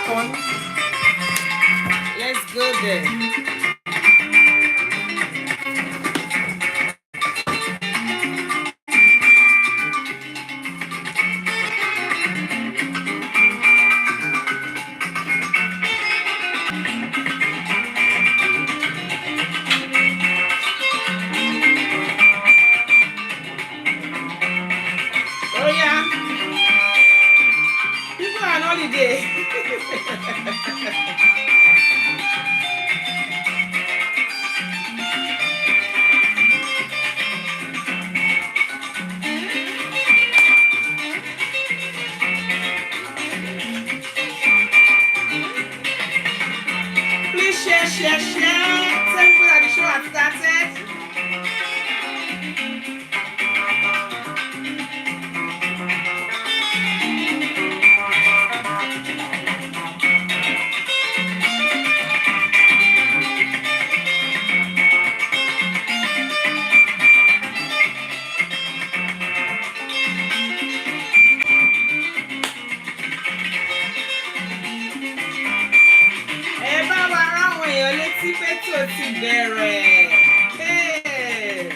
on. Let's go there. Oh yeah. People are on holiday. Please share. Tell people that the show has started. Ẹ bá wa ráwọn èèyàn létí pé tó ti bẹ̀rẹ̀. Hey.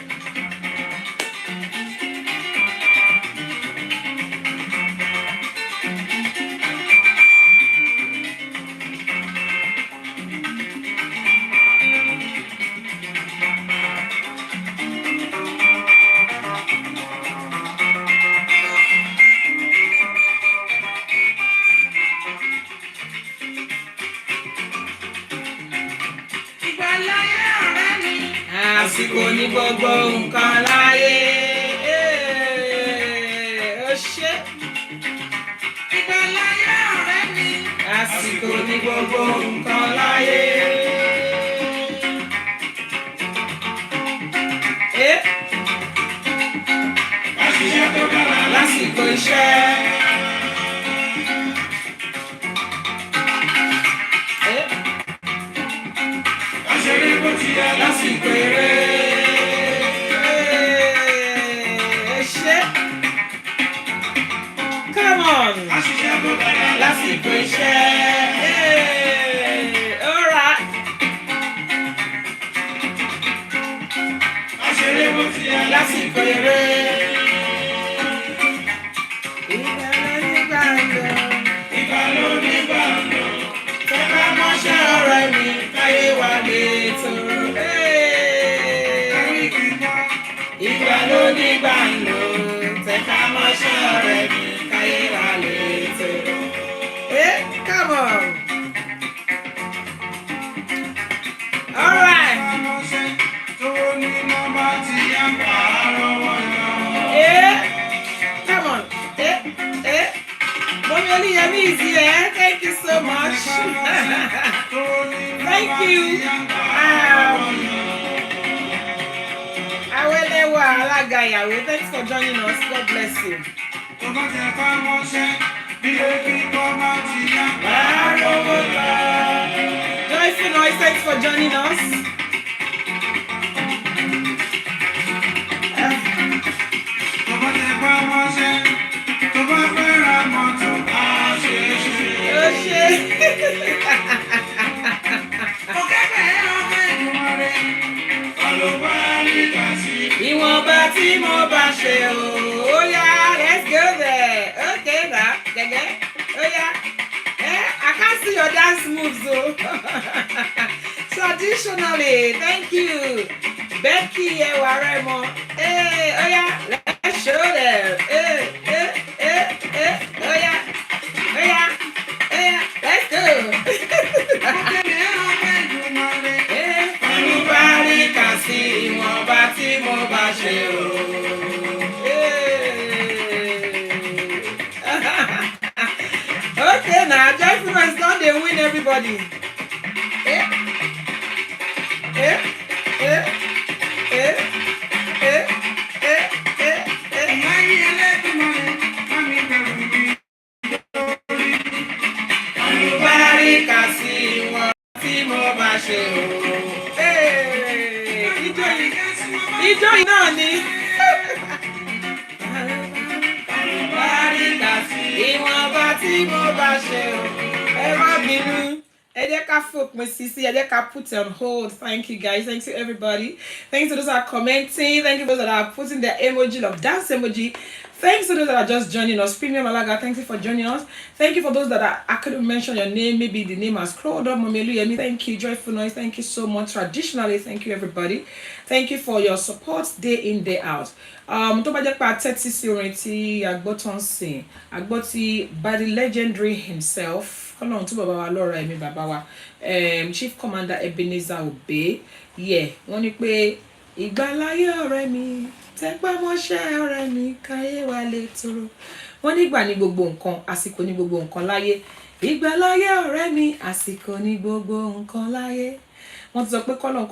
Ìgbàláyé ọ̀rẹ́ mi. Àsìkò ní gbogbo nǹkan láyé. Ó ṣe. Ìgbàláyé ọ̀rẹ́ mi. Àsìkò ní gbogbo nǹkan láyé. Lásìkò iṣẹ́. Lásìkò eré. Ṣé? Come on. Lásìkò iṣẹ́. All right. Lásìkò eré. Ìgbà ló ní gbàgbọ́. Tẹ́lá mọ́ṣẹ́ ọ̀rẹ́ mi káyé wà lè tòrò. Ìgbà ló ní gbàgbọ́. Tẹ́lá mọ́ṣẹ́ ọ̀rẹ́ mi káyé wà lè tòrò. Come on. All right. Come on. Mommy Oliyemi is here. Thank you so much. Thank you. Awelewa Alagayawo, thanks for joining us. God bless you. Joyful Noise, thanks for joining us. Ìwọ̀nba tí mo bá ṣe o, oh yeah, let's go there. Okay, now, oh yeah. I can't see your dance moves though. Traditionally, thank you, Becky Ewaremo. Hey, oh yeah, let's show them. Oh yeah, let's go. Anybody can see ìwọ̀nba tí mo bá ṣe o. Okay, now Joyfulness don dey win everybody. Anybody can see ìwọ̀nba tí mo bá ṣe o. Ijó yìí náà ni. Ìwọ̀nba tí mo bá ṣe o. Ẹ má bí Put on hold. Thank you guys. Thanks to everybody. Thanks to those that are commenting. Thank you for those that are putting their emoji of dance emoji. Thanks to those that are just joining us. Premium Alaga, thank you for joining us. Thank you for those that I couldn't mention your name. Maybe the name has scrolled up. Momelu Yemi, thank you. Joyful Noise, thank you so much. Traditionally, thank you everybody. Thank you for your support day in, day out. Tó bá jẹ́ pé atẹ́tí sí orin tí agbọ́tán sìn, agbọ́tí by the legendary himself, kọ́lọ́run tó bàbá wa lọ́ra ẹ̀mí bàbá wa, Chief Commander Ebenezer Obey, wọ́n ní pé ìgbàláyé ọ̀rẹ́ mi, tẹpá mọ́ṣẹ́ ọ̀rẹ́ mi, káyé wa lè tòrò. Wọ́n ní ìgbà ní gbogbo nǹkan, àsìkò ní gbogbo nǹkan láyé. Ìgbàláyé ọ̀rẹ́ mi, àsìkò ní gbogbo nǹkan láyé. Want to talk about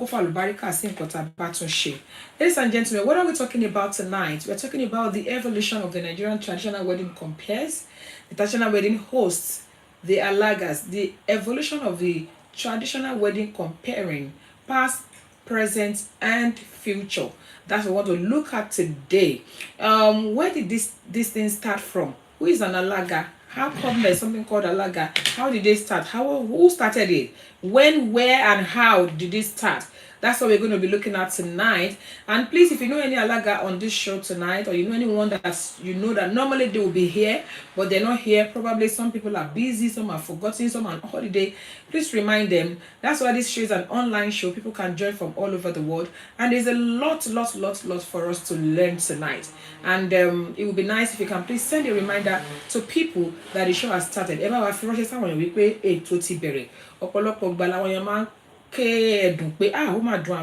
Ladies and gentlemen, what are we talking about tonight? We're talking about the evolution of the Nigerian traditional wedding compares, the traditional wedding hosts, the Alagas, the evolution of the traditional wedding comparing past, present, and future. That's what we want to look at today. Where did this thing start from? Who is an Alaga? How come there's something called Alaga? How did they start? Who started it? When, where, and how did it start? That's what we're going to be looking at tonight. And please, if you know any Alaga on this show tonight, or you know anyone that you know that normally they will be here, but they're not here, probably some people are busy, some are forgotten, some are on holiday, please remind them. That's why this show is an online show. People can join from all over the world. And there's a lot for us to learn tonight. And it would be nice if you can please send a reminder to people that the show has started. Ọ̀pọ̀lọpọ̀ gbà làwọn èèyàn máa ń ké ẹ̀dùn pé ó máa dùn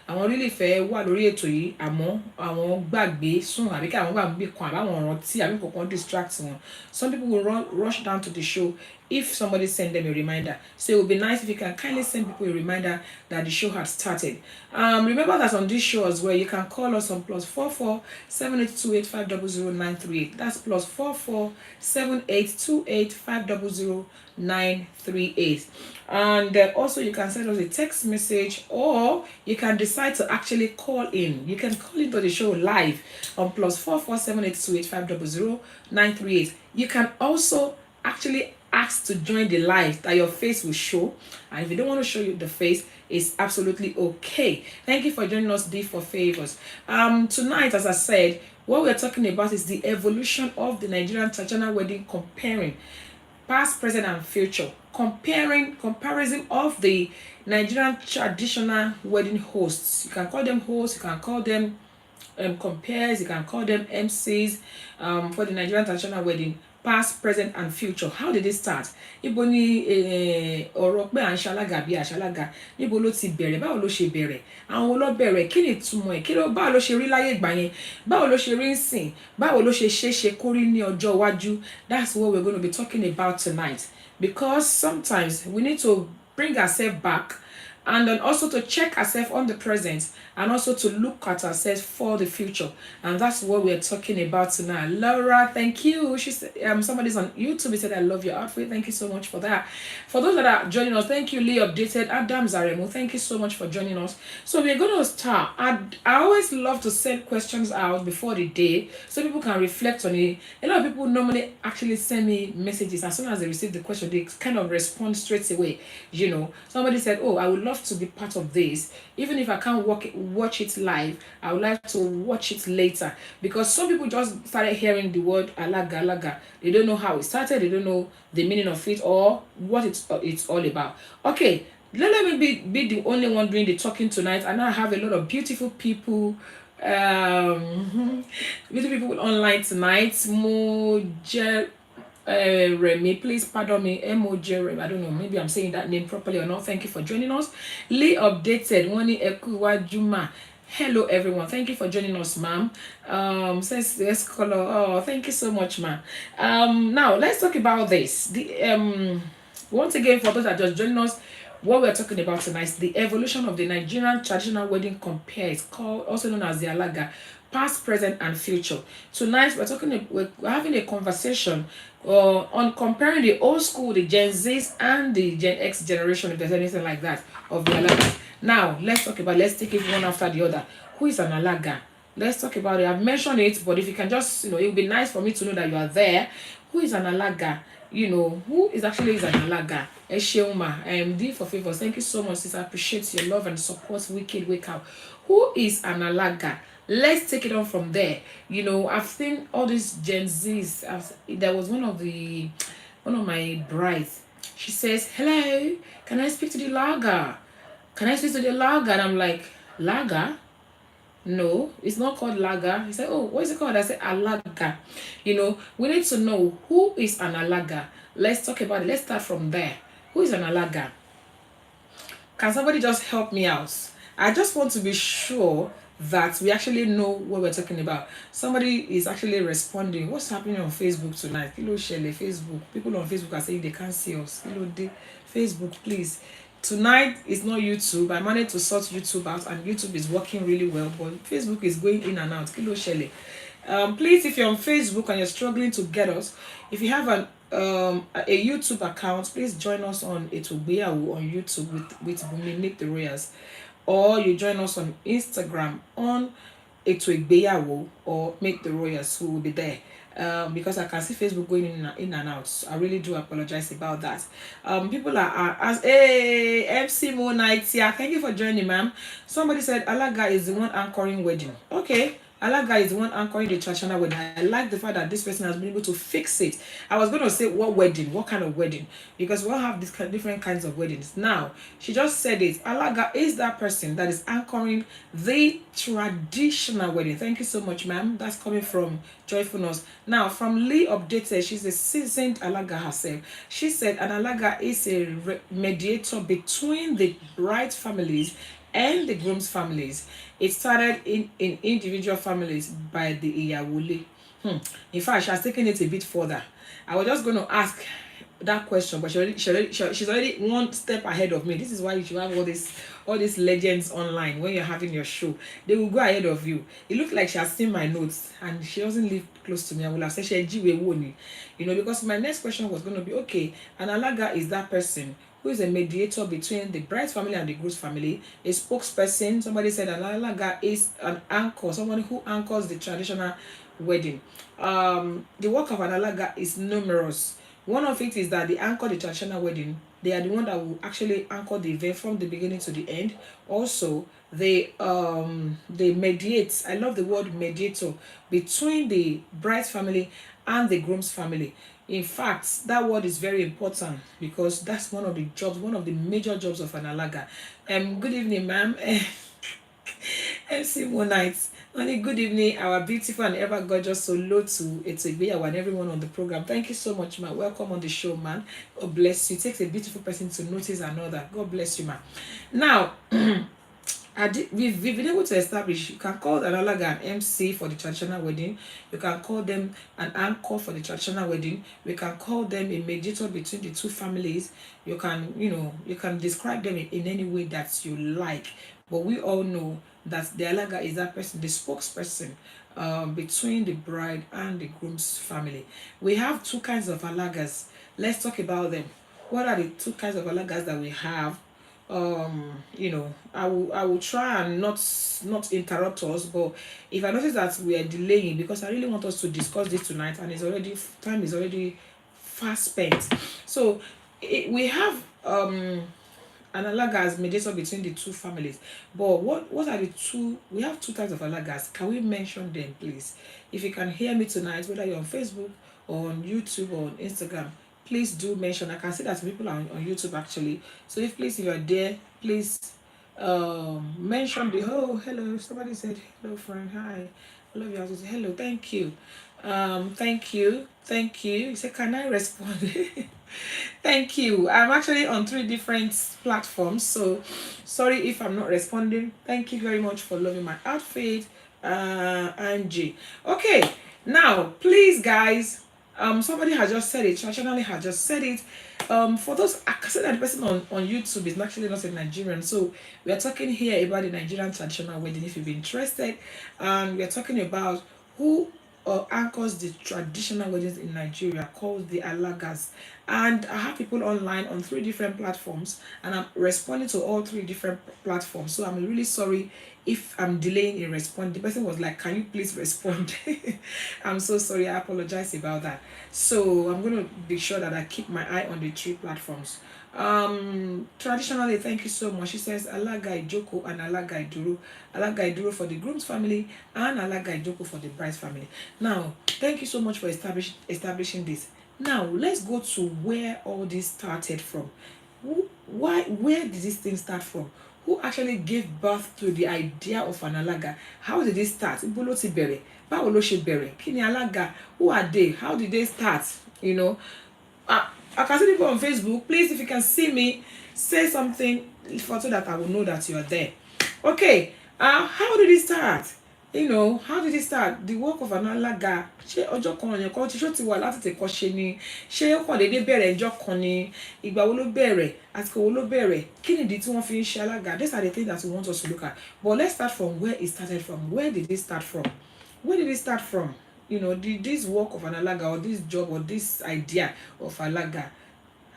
àwọn orílẹ̀ ìfẹ́ wà lórí ètò yìí àmọ́ àwọn gbàgbé sùn àbí kí àwọn gbàgbé kan àbáwọn ọ̀ràn tí àbí kankan distract wọn. Some people will rush down to the show if somebody send them a reminder. So it would be nice if you can kindly send people a reminder that the show has started. Remember that on this show as well, you can call us on +44 7828 500 938. That's +44 7828 500 938. And also you can send us a text message, or you can decide to actually call in. You can call into the show live on +44 7828 500 938. You can also actually ask to join the live that your face will show, and if you don't want to show you the face, it's absolutely okay. Thank you for joining us, D for Favors. Tonight, as I said, what we're talking about is the evolution of the Nigerian traditional wedding comparing past, present, and future. Comparison of the Nigerian traditional wedding hosts. You can call them hosts, you can call them compares, you can call them MCs for the Nigerian traditional wedding past, present, and future. How did it start? Ibo ni ọ̀rọ̀ pé à ń ṣalága bí àṣalága, níbo ló ti bẹ̀rẹ̀, báwo ló ṣe bẹ̀rẹ̀, àwọn ló bẹ̀rẹ̀, kí ni ìtumọ̀ ẹ̀, báwo ló ṣe rí láyé ìgbà yẹn, báwo ló ṣe rí ń sìn, báwo ló ṣe ṣe kórí ní ọjọ́ iwájú. That's what we're going to be talking about tonight, because sometimes we need to bring ourselves back, and then also to check ourselves on the present, and also to look at ourselves for the future. And that's what we're talking about tonight. Laura, thank you. She said, somebody's on YouTube. He said, I love your outfit. Thank you so much for that. For those that are joining us, thank you, Lee Updated. Adam Zaremo, thank you so much for joining us. So we're going to start. I always love to send questions out before the day so people can reflect on it. A lot of people normally actually send me messages. As soon as they receive the question, they kind of respond straight away. You know, somebody said, oh, I would love to be part of this. Even if I can't watch it live, I would like to watch it later, because some people just started hearing the word alaga. They don't know how it started, they don't know the meaning of it or what it's all about. Okay, let me be the only one doing the talking tonight, and I have a lot of beautiful people online tonight. Remy, please pardon me, MOJ Remy, I don't know, maybe I'm saying that name properly or not. Thank you for joining us. Lee Updated, Wani Ekuwa Juma. Hello everyone, thank you for joining us, ma'am. Says yes color. Oh, thank you so much, ma'am. Now let's talk about this. Once again, for those that just joining us, what we're talking about tonight is the evolution of the Nigerian traditional wedding compare. It's called, also known as the Alaga, past, present, and future. Tonight we're having a conversation on comparing the old school, the Gen Zs, and the Gen X generation, if there's anything like that, of the Alaga. Now let's take it one after the other. Who is an Alaga? Let's talk about it. I've mentioned it, but if you can just, it would be nice for me to know that you are there. Who is an Alaga? who is actually is an Alaga. Esheuma, D for favors. Thank you so much, sis. I appreciate your love and support. Wicked Wake Up. Who is an Alaga? Let's take it on from there. I've seen all these Gen Zs. There was one of my brides. She says, "Hello, can I speak to the lager? Can I speak to the lager?" And I'm like, "Lager? No, it's not called lager." He said, "Oh, what is it called?" I said, "Alaga." We need to know who is an Alaga. Let's talk about it. Let's start from there. Who is an Alaga? Can somebody just help me out? I just want to be sure that we actually know what we're talking about. Somebody is actually responding. What's happening on Facebook tonight? Kilo Shele, Facebook. People on Facebook are saying they can't see us. Kilo de Facebook, please. Tonight is not YouTube. I managed to sort YouTube out, and YouTube is working really well, but Facebook is going in and out. Kilo Shele. Please, if you're on Facebook and you're struggling to get us, if you have a YouTube account, please join us on ETO IGBEYAWO on YouTube with Bumi Nick the Royals, or you join us on Instagram on ETO IGBEYAWO or Make the Royals, who will be there. Because I can see Facebook going in and out. I really do apologize about that. People are as MC Mo Nights here. Thank you for joining, ma'am. Somebody said Alaga is the one anchoring wedding. Okay. Alaga is the one anchoring the traditional wedding. I like the fact that this person has been able to fix it. I was going to say what wedding, what kind of wedding, because we all have these different kinds of weddings. Now, she just said it. Alaga is that person that is anchoring the traditional wedding. Thank you so much, ma'am. That's coming from Joyfulness. Now, from Lee Updated, she's a seasoned Alaga herself. She said an Alaga is a mediator between the bride families and the groom's families. It started in individual families by the Iyawole. In fact, she has taken it a bit further. I was just going to ask that question, but she's already one step ahead of me. This is why you should have all these legends online when you're having your show. They will go ahead of you. It looked like she has seen my notes and she doesn't live close to me. I will have said she because my next question was going to be, okay, an Alaga is that person who is a mediator between the bride's family and the groom's family, a spokesperson. Somebody said an Alaga is an anchor, someone who anchors the traditional wedding. The work of an Alaga is numerous. One of it is that they anchor the traditional wedding. They are the one that will actually anchor the event from the beginning to the end. Also, they mediate. I love the word mediator between the bride's family and the groom's family. In fact, that word is very important because that's one of the jobs, one of the major jobs of an Alaga. Good evening, ma'am. MC One Nights. Only good evening, our beautiful and ever gorgeous solo to ETO IGBEYAWO and everyone on the program. Thank you so much, man. Welcome on the show, man. God bless you. It takes a beautiful person to notice another. God bless you, man. Now, we've been able to establish, you can call an Alaga an MC for the traditional wedding. You can call them an anchor for the traditional wedding. We can call them a mediator between the two families. You can, you can describe them in any way that you like. But we all know that the Alaga is that person, the spokesperson between the bride and the groom's family. We have two kinds of Alagas. Let's talk about them. What are the two kinds of Alagas that we have? I will try and not interrupt us, but if I notice that we are delaying, because I really want us to discuss this tonight, and time is already fast spent. So we have an Alaga as mediator between the two families. But what are the two? We have two types of Alagas. Can we mention them, please? If you can hear me tonight, whether you're on Facebook or on YouTube or on Instagram, please do mention. I can see that people are on YouTube actually. So if you're there, please mention the hello. Somebody said hello, friend. Hi, I love you. I say hello. Thank you. Thank you. You say, can I respond? Thank you. I'm actually on 3 different platforms, so sorry if I'm not responding. Thank you very much for loving my outfit, Angie. Okay, now please, guys. Somebody has just said it. Traditionally has just said it. For those, I can say that the person on YouTube is actually not a Nigerian. So we are talking here about the Nigerian traditional wedding. If you've been interested, and we are talking about who anchors the traditional weddings in Nigeria called the Alagas. And I have people online on 3 different platforms, and I'm responding to all 3 different platforms. So I'm really sorry if I'm delaying in responding. The person was like, "Can you please respond?" I'm so sorry. I apologize about that. So I'm going to be sure that I keep my eye on the 3 platforms. Traditionally, thank you so much. She says Alaga Ijoko and Alaga Iduro. Alaga Iduro for the groom's family and Alaga Ijoko for the bride's family. Now, thank you so much for establishing this. Now, let's go to where all this started from. Where did this thing start from? Who actually gave birth to the idea of an Alaga? How did it start? Ibo ló ti bẹ̀rẹ̀? Báwo ló ṣe bẹ̀rẹ̀? Kí ni Alaga? Who are they? How did they start? You know, I can see people on Facebook. Please, if you can see me, say something for so that I will know that you are there. Okay. How did it start? How did it start? The work of an Alaga. Ṣé ọjọ́ kan ọ̀yàn kan ṣó ti wà láti tẹ̀kọ́ ṣe ni? Ṣé ó kàn déédéé bẹ̀rẹ̀ ọjọ́ kan ni? Ìgbà wo ló bẹ̀rẹ̀? Àsìkò wo ló bẹ̀rẹ̀? Kí ni ìdí tí wọ́n fi ń ṣe Alaga? These are the things that we want us to look at. But let's start from where it started from. Where did it start from? Where did it start from? This work of an Alaga, or this job, or this idea of Alaga,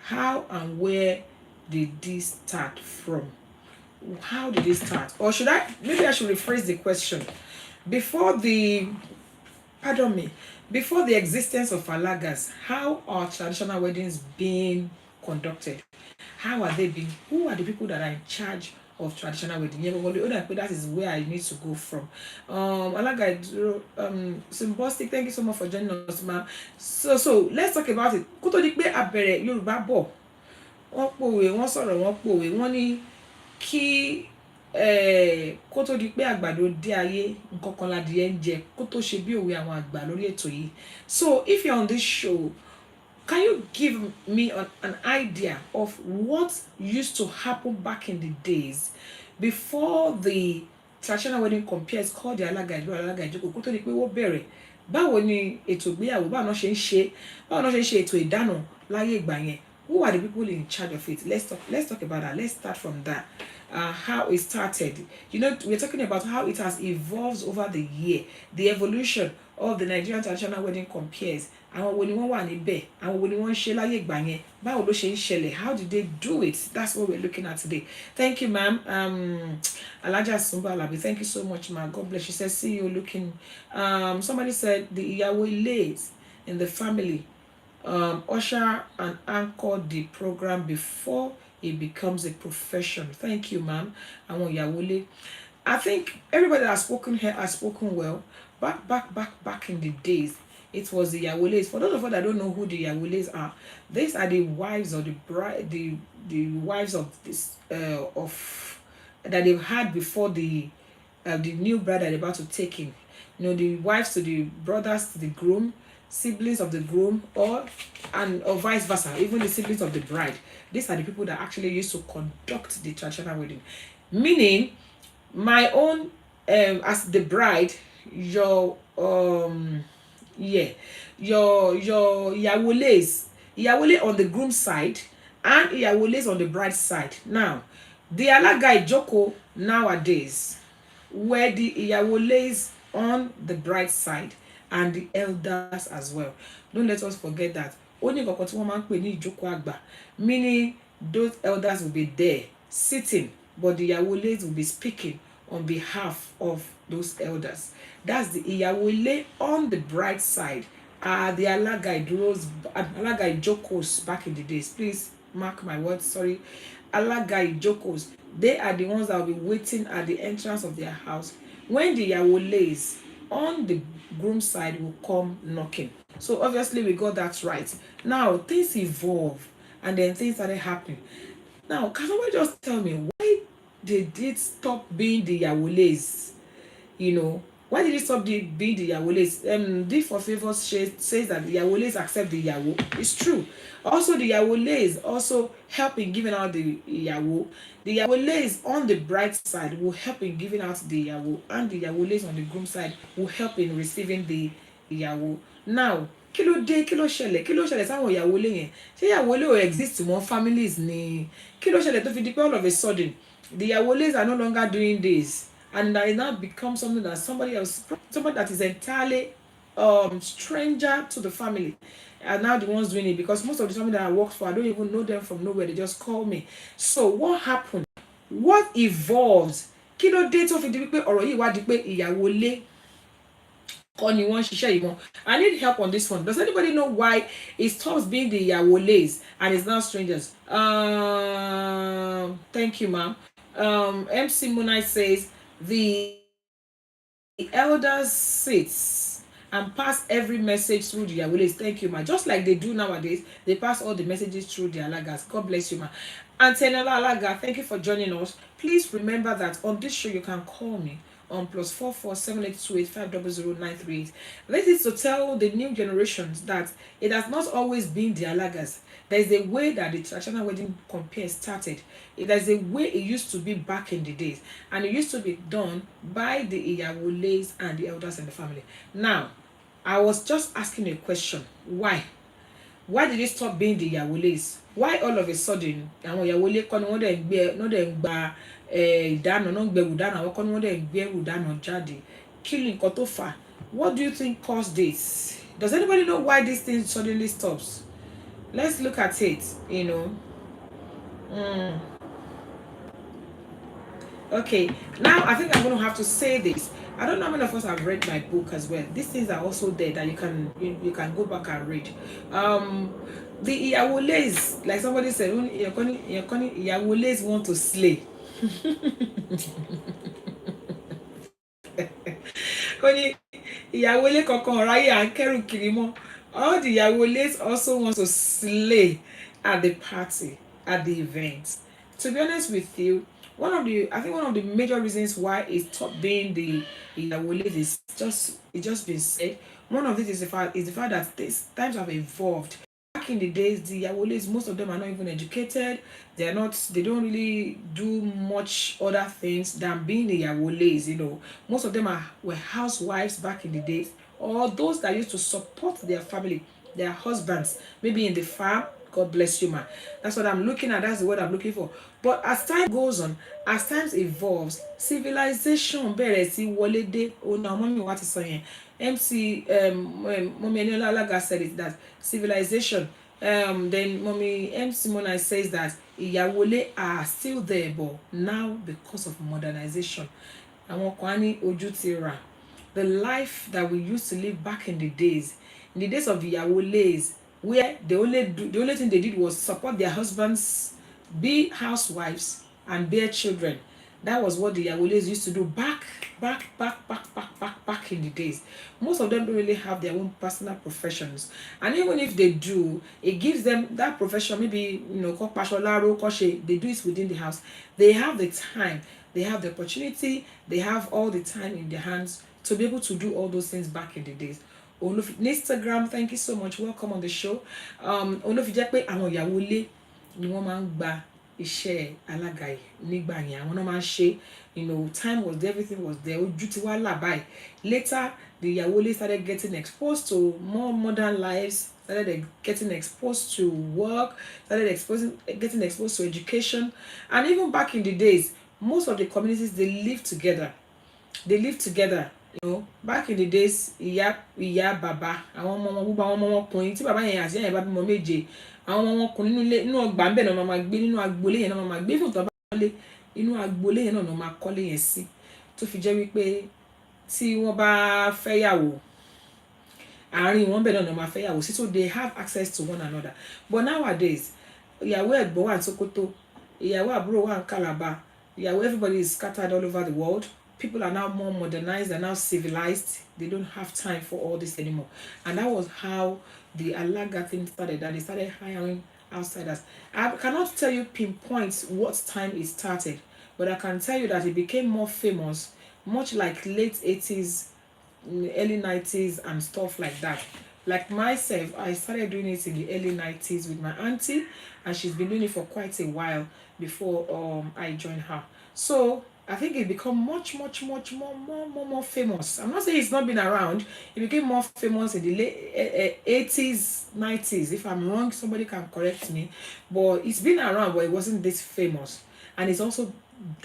how and where did this start from? How did it start? Or maybe I should rephrase the question. Before the existence of Alagas, how are traditional weddings being conducted? How are they being? Who are the people that are in charge of traditional wedding? That is where I need to go from. Alaga, Symbolic, thank you so much for joining us, ma'am. So let's talk about it. Kó tó di pé a bẹ̀rẹ̀ Yorùbá bọ̀, wọ́n pòwe, wọ́n sọ̀rọ̀, wọ́n pòwe, wọ́n ní kí kó tó di pé àgbàdo dé ayé nǹkan kan ládìẹ ń jẹ, kó tó ṣe bí òwe àwọn àgbà lórí ètò yìí. So if you're on this show, can you give me an idea of what used to happen back in the days before the traditional wedding compares called the Alaga Ijoko? Kó tó di pé wọ́n bẹ̀rẹ̀, báwo ni ètò ìgbéyàwó, báwo náà ṣe ń ṣe ètò ìdáná láyé ìgbà yẹn? Who are the people in charge of it? Let's talk about that. Let's start from that. How it started. We're talking about how it has evolved over the year, the evolution of the Nigerian traditional wedding compares. Àwọn wo ni wọ́n wà níbẹ̀? Àwọn wo ni wọ́n ń ṣe láyé ìgbà yẹn? Báwo ló ṣe ń ṣẹlẹ̀? How did they do it? That's what we're looking at today. Thank you, ma'am. Alaja Sumba Alabi, thank you so much, ma'am. God bless you. Says, see you looking. Somebody said the Iyawo lays in the family usher and anchor the program before it becomes a profession. Thank you, ma'am. Àwọn ìyàwó lé. I think everybody that has spoken here has spoken well. Back in the days, it was the Yawoles. For those of us that don't know who the Yawoles are, these are the wives or the bride, the wives of this of that they've had before the new bride that they're about to take in. The wives to the brothers to the groom, siblings of the groom, or vice versa, even the siblings of the bride. These are the people that actually used to conduct the traditional wedding. Meaning, my own as the bride, your Iyawole on the groom side and Iyawoles on the bride side. Now, the Alaga Ijoko nowadays were the Iyawoles on the bride side and the elders as well. Don't let us forget that. Only nǹkan tí wọ́n máa ń pè ní ìjókòó àgbà, meaning those elders will be there sitting, but the Iyawoles will be speaking on behalf of those elders. That's the Iyawole on the bride side. The Alaga Ijokos back in the days. Please mark my words, sorry. Alaga Ijokos. They are the ones that will be waiting at the entrance of their house when the Iyawoles on the groom side will come knocking. So obviously we got that right. Now things evolve and then things started happening. Now, can somebody just tell me why they did stop being the Iyawoles? Why did it stop being the Iyawoles? D for Favors says that the Iyawoles accept the Iyawo. It's true. Also, the Iyawoles also help in giving out the Iyawo. The Iyawoles on the bride side will help in giving out the Iyawo, and the Iyawoles on the groom side will help in receiving the Iyawo. Now, kí ló ṣẹlẹ̀ sáwọn Iyawole yẹn? Ṣé Iyawole ò exist mọ́ families ni? Kí ló ṣẹlẹ̀ tó fi di pé all of a sudden the Iyawoles are no longer doing this, and it now becomes something that somebody that is entirely stranger to the family are now the ones doing it, because most of the family that I work for, I don't even know them from nowhere. They just call me. So what happened? What evolved? Kí ló dé tó fi di wípé ọ̀rọ̀ yìí wá di pé ìyàwó ilé kọ́ ni wọ́n ń ṣiṣẹ́ yìí mọ́? I need help on this one. Does anybody know why it stops being the ìyàwó lays and it's now strangers? Thank you, ma'am. MC Moonlight says the elders sits and pass every message through the Yaweles. Thank you, ma. Just like they do nowadays, they pass all the messages through the Alagas. God bless you, ma. Antenella Alaga, thank you for joining us. Please remember that on this show you can call me on +447828500938. This is to tell the new generations that it has not always been the Alagas. There is a way that the traditional wedding compare started. There's a way it used to be back in the days, and it used to be done by the Iyawoles and the elders in the family. Now, I was just asking a question. Why? Why did it stop being the Iyawoles? Why all of a sudden àwọn Iyawole kọ́ ni wọ́n dẹ̀ ń gbé náà dẹ̀ ń gba ìdáná náà ń gbẹrù dáná, àwọn kọ́ ni wọ́n dẹ̀ ń gbẹrù dáná jáde? Kí ni nǹkan tó fà? What do you think caused this? Does anybody know why this thing suddenly stops? Let's look at it, you know. Okay, now I think I'm going to have to say this. I don't know how many of us have read my book as well. These things are also there that you can go back and read. The Iyawoles, like somebody said, Iyawoles want to slay. Iyawole kankan ráyè à ń kẹ́rù kiri mọ́. All the Iyawoles also want to slay at the party, at the event. To be honest with you, one of the major reasons why it stopped being the Iyawoles is just been said. One of it is the fact that times have evolved. Back in the days, the Iyawoles, most of them are not even educated. They don't really do much other things than being the Iyawoles, you know. Most of them were housewives back in the days, or those that used to support their family, their husbands, maybe in the farm. God bless you, man. That's what I'm looking at. That's the word I'm looking for. But as time goes on, as times evolves, civilization bẹ̀rẹ̀ sí wọlé dé. Oh no, mommy, what is saying? MC Mommy Eniola Alaga said it, that civilization. Then Mommy MC Mona says that Iyawole are still there, but now because of modernization. Àwọn kan á ní ojú ti rà. The life that we used to live back in the days of the Iyawoles, where the only thing they did was support their husbands, be housewives, and bear children. That was what the Iyawoles used to do back in the days. Most of them don't really have their own personal professions, and even if they do, it gives them that profession. Maybe they do it within the house. They have the time, they have the opportunity, they have all the time in their hands to be able to do all those things back in the days. Instagram, thank you so much, welcome on the show. Olófi jẹ́ pé àwọn ìyàwó ilé ni wọ́n máa ń gba iṣẹ́ alága yìí nígbà yẹn, àwọn náà máa ń ṣe, you know, time was there, everything was there, ojú ti wá là báyìí. Later the ìyàwó ilé started getting exposed to more modern lives, started getting exposed to work, getting exposed to education. And even back in the days, most of the communities, they live together, you know. Back in the days, ìyá bàbá, àwọn ọmọ wọn, gbogbo àwọn ọmọ wọn ọkùnrin tí bàbá yẹn àti ìyá yẹn bá bímọ méje, àwọn ọmọ wọn ọkùnrin nínú ọgbà ń bẹ̀ náà máa gbé, nínú agboolé yẹn náà máa gbé, fún ìtọ́ bá kọ́lé inú agboolé yẹn náà máa kọ́lé yẹn sí, tó fi jẹ́ wípé tí wọ́n bá fẹ́yàwó, àárín wọn bẹ̀ náà máa fẹ́yàwó sí, so they have access to one another. But nowadays, ìyàwó ẹ̀gbọ́n wà ní Sókótó, ìyàwó àbúrò wà ní Calabar, ìyàwó, everybody is scattered all over the world. People are now more modernized, they're now civilized. They don't have time for all this anymore. And that was how the Alaga thing started, and they started hiring outsiders. I cannot tell you pinpoint what time it started, but I can tell you that it became more famous, much like late 80s, early 90s and stuff like that. Like myself, I started doing it in the early 90s with my auntie, and she's been doing it for quite a while before I joined her. So I think it became much more famous. I'm not saying it's not been around. It became more famous in the late 80s, 90s. If I'm wrong, somebody can correct me. But it's been around, but it wasn't this famous. And it's also,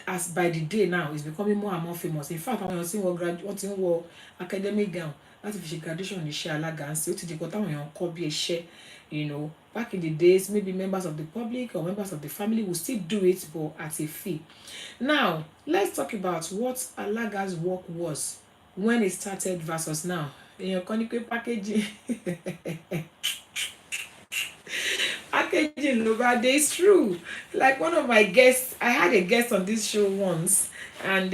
as by the day now, it's becoming more and more famous. In fact, I'm seeing what academic gown. láti fi ṣe graduation ní iṣẹ́ alága ń ṣe, ó ti di nǹkan táwọn èèyàn ń kọ́ bí iṣẹ́, you know. Back in the days, maybe members of the public or members of the family will still do it, but at a fee. Now, let's talk about what Alaga's work was when it started versus now. Èèyàn kan ní pé packaging packaging ló bá dé. It's true. Like one of my guests, I had a guest on this show once, and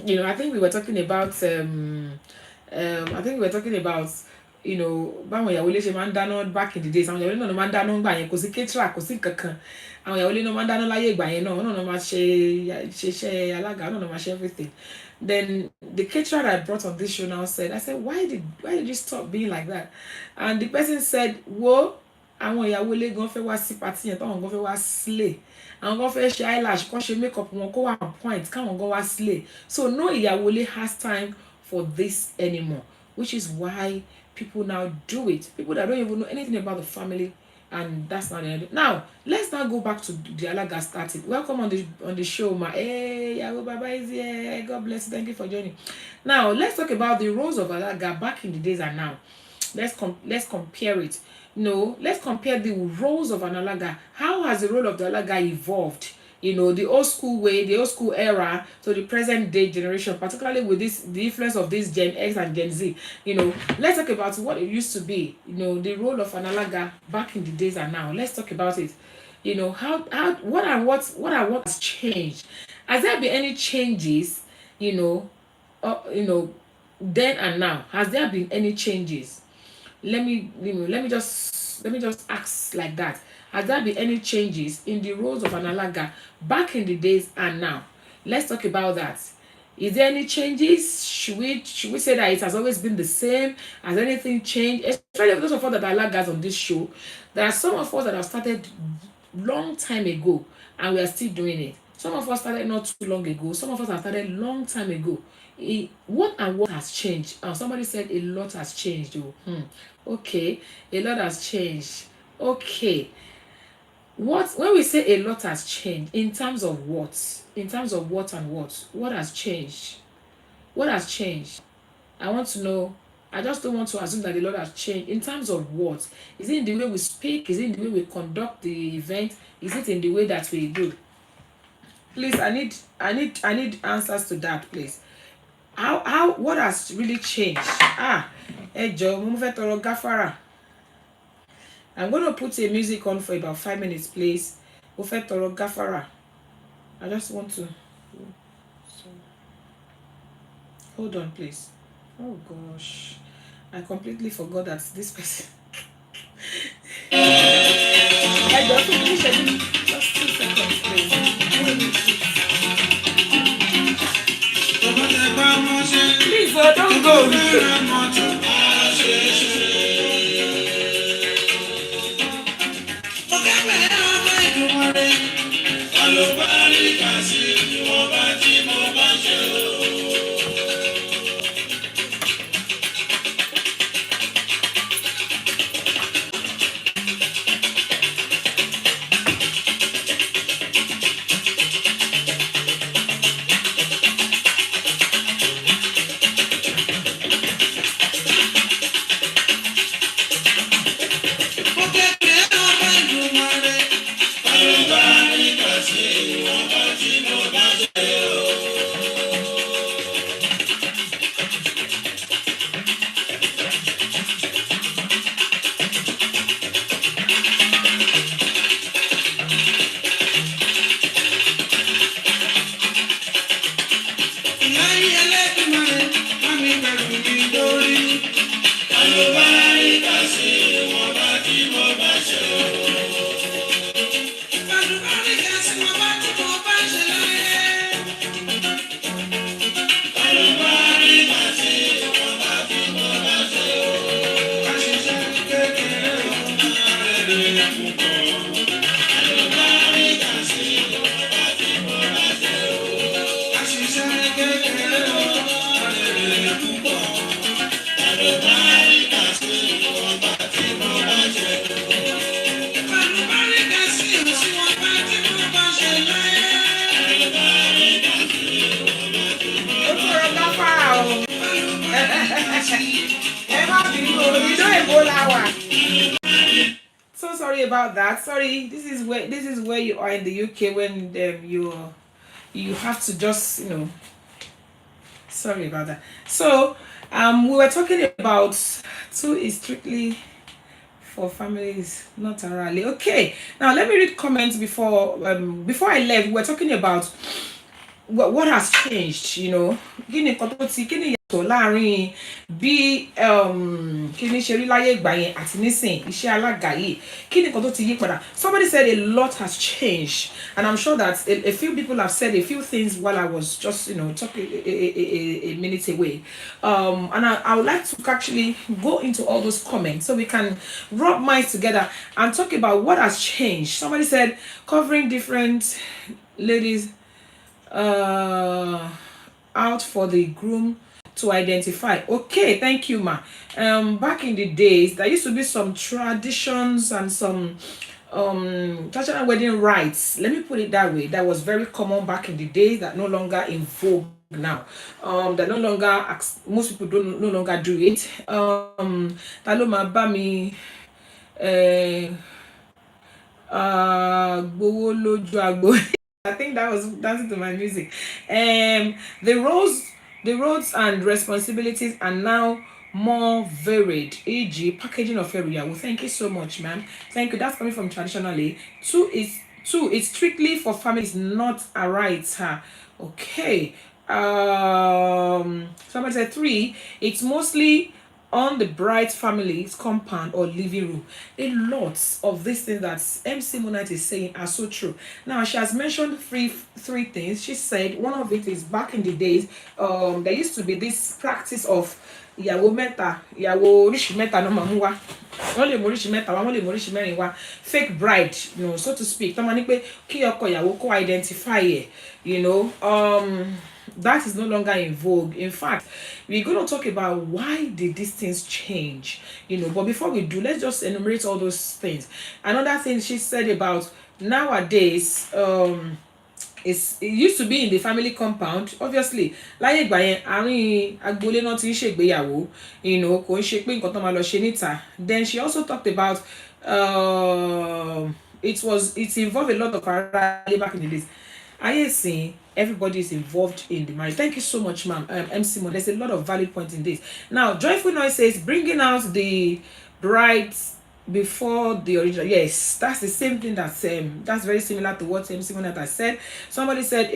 you know, I think we were talking about you know, báwọn ìyàwó ilé ṣe máa ń dáná back in the days. Àwọn ìyàwó ilé náà máa ń dáná ńgbà yẹn, kò sí caterer, kò sí kankan. Àwọn ìyàwó ilé náà máa ń dáná láyé ìgbà yẹn náà, náà máa ṣe iṣẹ́ alága, náà máa ṣe everything. Then the caterer that I brought on this show now said, I said, why did you stop being like that? And the person said, wo, àwọn ìyàwó ilé gan fẹ́ wá sí party yẹn, táwọn gan fẹ́ wá slay. Àwọn gan fẹ́ ṣe eyelash, kan ṣe makeup wọn kó wà on point, káwọn gan wá slay. So no ìyàwó ilé has time for this anymore, which is why people now do it. People that don't even know anything about the family, and that's not the end. Now, let's now go back to the Alaga started. Welcome on the show, ma. Hey, Yago Baba is here. God bless you. Thank you for joining. Now, let's talk about the roles of Alaga back in the days and now. Let's compare it. No, let's compare the roles of an Alaga. How has the role of the Alaga evolved? You know, the old school way, the old school era to the present day generation, particularly with the influence of this Gen X and Gen Z. You know, let's talk about what it used to be. You know, the role of an Alaga back in the days and now. Let's talk about it. You know, what has changed? Has there been any changes? You know, then and now. Has there been any changes? Let me just ask like that. Has there been any changes in the roles of an Alaga back in the days and now? Let's talk about that. Is there any changes? Should we say that it has always been the same? Has anything changed? Especially for those of us that are Alagas on this show, there are some of us that have started long time ago and we are still doing it. Some of us started not too long ago. Some of us have started long time ago. What has changed? Somebody said a lot has changed. Okay, a lot has changed. Okay. When we say a lot has changed, in terms of what? In terms of what and what? What has changed? What has changed? I want to know. I just don't want to assume that a lot has changed. In terms of what? Is it in the way we speak? Is it in the way we conduct the event? Is it in the way that we do? Please, I need answers to that, please. What has really changed? Ejo, mo fẹ́ tọrọ gáfárà. I'm going to put a music on for about 5 minutes, please. Mo fẹ́ tọrọ gáfárà. I just want to. Hold on, please. Oh gosh, I completely forgot that this person. I don't finish it. Just 2 seconds, please. Please, don't go. So sorry about that. Sorry, this is where you are in the UK when you have to just sorry about that. So we were talking about two is strictly for families, not rally. Okay, now let me read comments before I left. We were talking about what has changed, kí ni nǹkan tó ti kí ni ìyàtọ̀ láàrin bí kí ni ṣe rí láyé ìgbà yẹn àti nísìn iṣẹ́ alága yìí kí ni nǹkan tó ti yí padà. Somebody said a lot has changed, and I'm sure that a few people have said a few things while I was just talking a minute away, and I would like to actually go into all those comments so we can rub minds together and talk about what has changed. Somebody said covering different ladies out for the groom to identify. Okay, thank you, ma. Back in the days, there used to be some traditions and some traditional wedding rites. Let me put it that way. That was very common back in the days that no longer in vogue now. That no longer most people don't no longer do it. Taloma bami gbowó lójú agbo. I think that was dancing to my music. The roles and responsibilities are now more varied, e.g. packaging of area. Well, thank you so much, ma'am. Thank you. That's coming from traditionally. Two, it's strictly for families, not a right. Okay. Somebody said 3, it's mostly on the bride's family's compound or living room. A lot of these things that MC Monite is saying are so true. Now, she has mentioned three things. She said one of it is back in the days, there used to be this practice of ìyàwó mẹ́ta, ìyàwó oríṣi mẹ́ta no máa mú wá. Wọ́n lè mú oríṣi mẹ́ta wá, wọ́n lè mú oríṣi mẹ́rin wá. Fake bride, so to speak. Tọ́ máa ní pé kí ọkọ ìyàwó kó identify ẹ̀, that is no longer in vogue. In fact, we're going to talk about why did these things change, but before we do, let's just enumerate all those things. Another thing she said about nowadays, it used to be in the family compound. Obviously, láyé ìgbà yẹn àárín agboolé náà ti ń ṣègbéyàwó, kò ń ṣe pé nǹkan tó máa lọ ṣe níta. Then she also talked about it involved a lot of rally back in the days. I see everybody is involved in the marriage. Thank you so much, ma'am. MC Mo, there's a lot of valid points in this. Now, Joyful Noise says bringing out the brides before the original. Yes, that's the same thing that's very similar to what MC Monat has said. Somebody said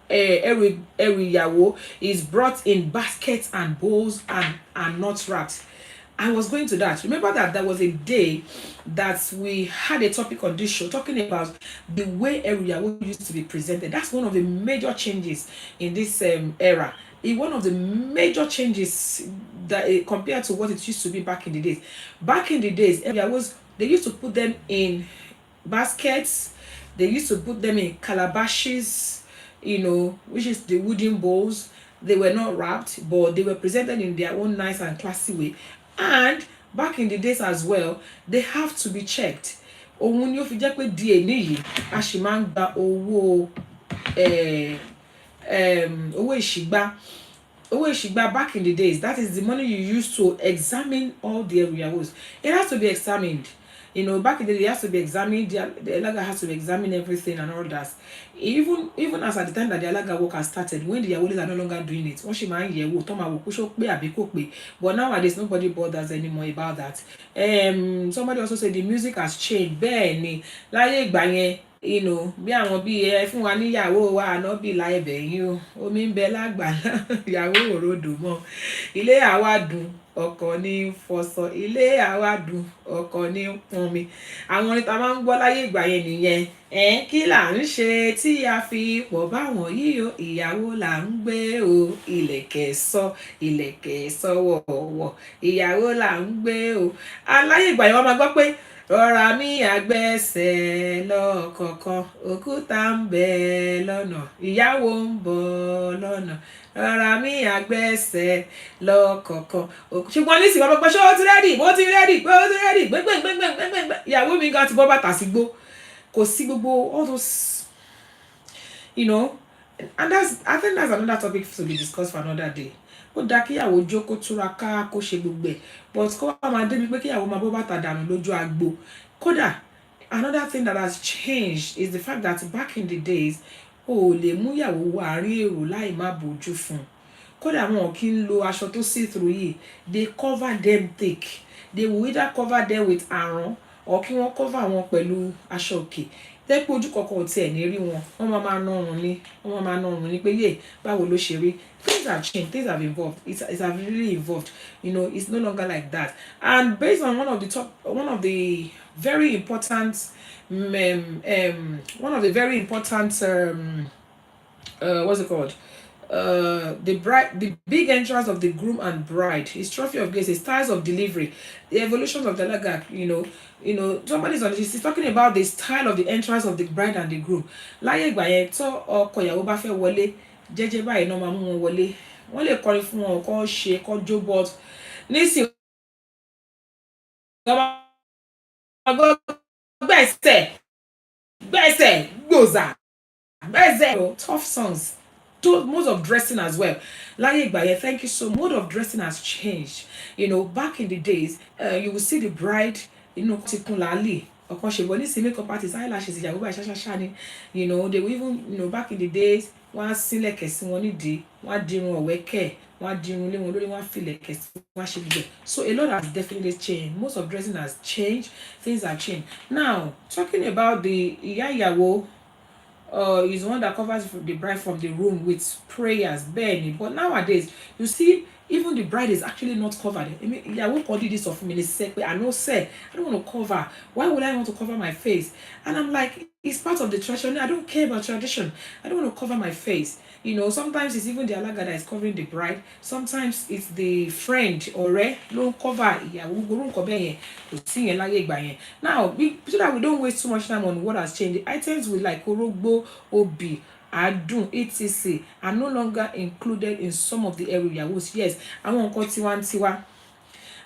Eriyawo is brought in baskets and bowls and not wrapped. I was going to that. Remember that there was a day that we had a topic on this show talking about the way Eriyawo used to be presented. That's one of the major changes in this era. One of the major changes that compared to what it used to be back in the days. Back in the days, they used to put them in baskets. They used to put them in calabashes, which is the wooden bowls. They were not wrapped, but they were presented in their own nice and classy way. And back in the days as well, they have to be checked. Òun ni ó fi jẹ́ pé di èní yìí a sì máa ń gba owó ìṣìgbà back in the days. That is the money you use to examine all the areas. It has to be examined. Back in the day, it has to be examined. The Alaga has to examine everything and all that. Even as at the time that the Alaga work has started, when the Yawolis are no longer doing it, but nowadays nobody bothers anymore about that. Somebody also said the music has changed. Bẹ́ẹ̀ni, láyé ìgbà yẹn, bí àwọn bí ẹ fún wa níyàwó wa àná bí láì bẹ̀yìn o, omi ń bẹ lágbàlá, ìyàwó òrodò mọ́, ilé àwa dùn. Ọkọ ní fọṣọ, ilé àwa dùn, ọkọ ní pọnmi. Àwọn orin tá máa ń gbọ́ láyé ìgbà yẹn nìyẹn. Kí là ń ṣe tí a fi pọ̀ báwọn yìí o, ìyàwó là ń gbé o, ìlẹ̀kẹ̀ sọ́wọ́wọ́, ìyàwó là ń gbé o. Aláyé ìgbà yẹn wọ́n máa gbọ́ pé rọra mi àgbẹ̀sẹ̀ lọ́kọ̀ọ̀kan, òkúta ń bẹ lọ́nà, ìyàwó ń bọ̀ lọ́nà. Rọra mi àgbẹ̀sẹ̀ lọ́kọ̀ọ̀kan. Ṣùgbọ́n nísìnyí wọ́n pẹ́ ṣé ó ti rẹ́dì, mo ti rẹ́dì, pé ó ti rẹ́dì, gbẹ́gbẹ́gbẹ́gbẹ́gbẹ́. Ìyàwó mi gan ti bọ́ bàtà sí gbó. Kò sí gbogbo all those, and I think that's another topic to be discussed for another day. ó dá kíyàwó jókòó túraká kó ṣe gbogbo ẹ̀, but kó wá máa débi pé kíyàwó máa bọ́ bàtà dànù lójú agbo. Kódà another thing that has changed is the fact that back in the days o ò lè mú ìyàwó wọ àárín èrò láì má bójú fún un. Kódà wọn kì í lo aṣọ tó see through yìí, they cover them thick. They will either cover them with àrán or kí wọ́n cover wọn pẹ̀lú aṣọ òkè. Tẹ́ pé ojú kọ̀ọ̀kan ò tiẹ̀ ní rí wọn, wọ́n máa ná ọrùn ni, wọ́n máa ná ọrùn ni pé yé báwo ló ṣe rí. Things have changed, things have evolved, it's have really evolved, you know, it's no longer like that. And based on one of the very important one of the very important what's it called, the big entrance of the groom and bride, his trophy of grace, his styles of delivery, the evolution of the laga, somebody's on this, he's talking about the style of the entrance of the bride and the groom. Láyé ìgbà yẹn tó ọkọ ìyàwó bá fẹ́ wọlé jẹ́jẹ́ báyìí náà máa mú wọn wọlé, wọ́n lè kọrin fún wọn kó ṣe kó jó, but nísìnyí gbẹ́sẹ̀ gbòòzà gbẹ́sẹ̀, tough songs. Mode of dressing as well. Láyé ìgbà yẹn, thank you so much. Mode of dressing has changed. Back in the days, you will see the bride, ti kun làálì, ọ̀kan ṣe wọ́n ní sí makeup artist, eyelashes ìyàwó báyìí ṣáṣáṣá ni. They will even, back in the days, wọ́n á sílẹ̀kẹ̀ sí wọn nídìí, wọ́n á dirun ọ̀wẹ́kẹ̀, wọ́n á dirun lé wọn lórí, wọ́n á filẹ̀kẹ̀ sí, wọ́n á ṣe gbogbo. So a lot has definitely changed. Most of dressing has changed. Things have changed. Now, talking about the ìyá ìyàwó, is the one that covers the bride from the room with prayers, Benny. But nowadays, you see, even the bride is actually not covered. I mean, I won't do this of me. I know, say, I don't want to cover. Why would I want to cover my face? And I'm like, it's part of the tradition. I don't care about tradition. I don't want to cover my face. Sometimes it's even the alaga that is covering the bride. Sometimes it's the friend or don't cover. Now, so that we don't waste too much time on what has changed. The items with like orogbo, obi, adun, etc. are no longer included in some of the ẹrù. Yes, àwọn nǹkan tiwantiwa.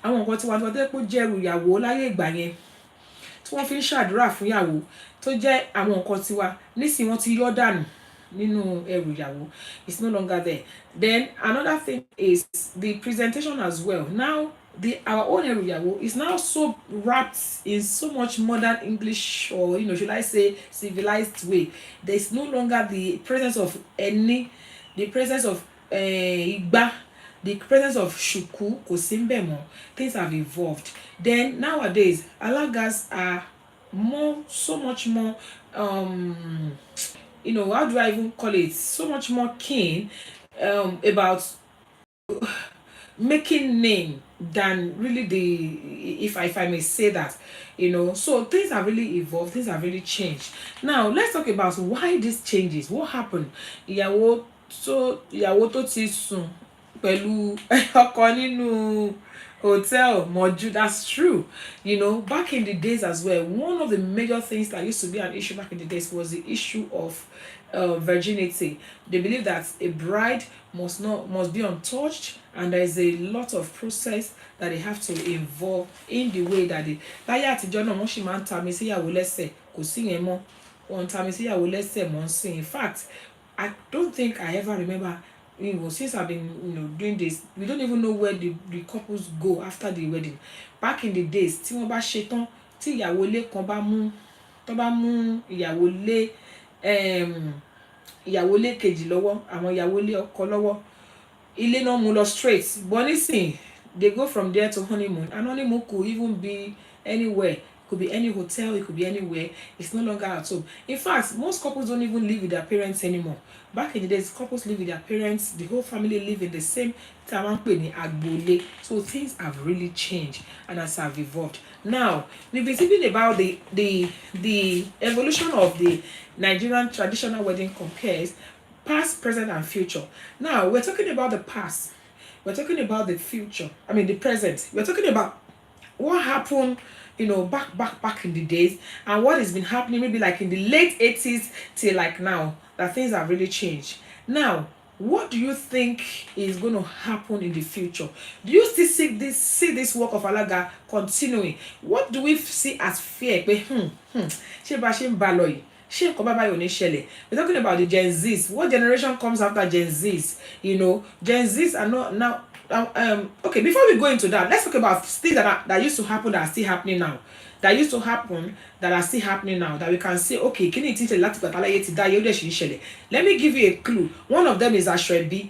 Àwọn nǹkan tiwantiwa tó kó jẹ́ ẹrù ìyàwó láyé ìgbà yẹn tí wọ́n fi ń ṣàdúrà fún ìyàwó tó jẹ́ àwọn nǹkan tiwa nísìnyí wọ́n ti yọ dànù nínú ẹrù ìyàwó. It's no longer there. Then another thing is the presentation as well. Now our own ẹrù ìyàwó is now so wrapped in so much modern English, or should I say civilized way. There's no longer the presence of the presence of igba, the presence of shuku, kò sí ńbẹ̀ mọ́. Things have evolved. Then nowadays alagas are so much more how do I even call it, so much more keen about making name than really if I may say that. So things have really evolved, things have really changed. Now let's talk about why these changes. What happened? Ìyàwó tó ti sùn pẹ̀lú ọkọ nínú hotel mọ́jú. That's true. Back in the days as well, one of the major things that used to be an issue back in the days was the issue of virginity. They believe that a bride must be untouched, and there is a lot of process that they have to involve in the way that láyé àtijọ́ náà wọ́n sì máa ń ta mi síyàwó lẹ́sẹ̀, kò sí yẹn mọ́. Wọ́n ń ta mi síyàwó lẹ́sẹ̀ mọ́ sí. In fact, I don't think I ever remember, since I've been doing this, we don't even know where the couples go after the wedding. Back in the days, tí wọ́n bá ṣe tán, tí ìyàwó ilé kan bá mú ìyàwó ilé kejì lọ́wọ́, àwọn ìyàwó ilé ọkọ lọ́wọ́, ilé náà mú lọ straight. But nísìnyí, they go from there to honeymoon, and honeymoon could even be anywhere. It could be any hotel, it could be anywhere. It's no longer at home. In fact, most couples don't even live with their parents anymore. Back in the days, couples live with their parents, the whole family live in the same town. So things have really changed and have evolved. Now, we've been speaking about the evolution of the Nigerian traditional wedding compares past, present, and future. Now, we're talking about the past. We're talking about the future. I mean, the present. We're talking about what happened, back in the days, and what has been happening maybe like in the late 80s till like now, that things have really changed. Now, what do you think is going to happen in the future? Do you still see this work of alaga continuing? What do we see as fear? Ṣé bá ṣe ń bá lọ yìí? Ṣé nǹkan bábá yóò ní ṣẹlẹ̀? We're talking about the Gen Zs. What generation comes after Gen Zs? You know, Gen Zs are not now. Okay, before we go into that, let's talk about things that used to happen that are still happening now. That used to happen that are still happening now. That we can say, okay, kí ni tí ń ṣẹlẹ̀ láti gbàtà láyé ti dá yóò dẹ̀ ṣì ń ṣẹlẹ̀. Let me give you a clue. One of them is Asoebi.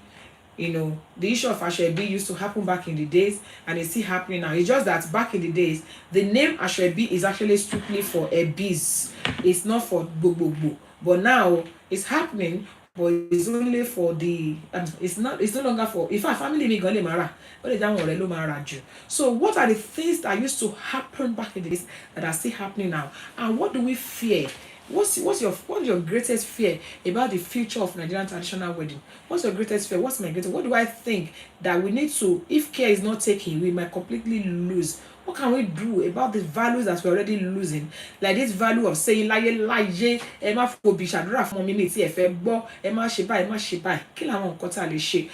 You know, the issue of Asoebi used to happen back in the days, and it's still happening now. It's just that back in the days, the name Asoebi is actually strictly for Ebis. It's not for Gbogbo. But now it's happening, but it's only for the it's no longer for, if a family me gan le mara, but they don't lo mara ju. So what are the things that used to happen back in the days that are still happening now? And what do we fear? What's your greatest fear about the future of Nigerian traditional wedding? What's your greatest fear? What's my greatest? What do I think that we need to, if care is not taken, we might completely lose? What can we do about the values that we're already losing? Like this value of saying láyé, ẹ má fò bí ṣàdúrà fún mi tí ẹ fẹ́ gbọ́, ẹ má ṣe báyìí, ẹ má ṣe báyìí. Kí làwọn nǹkan tá lè ṣe?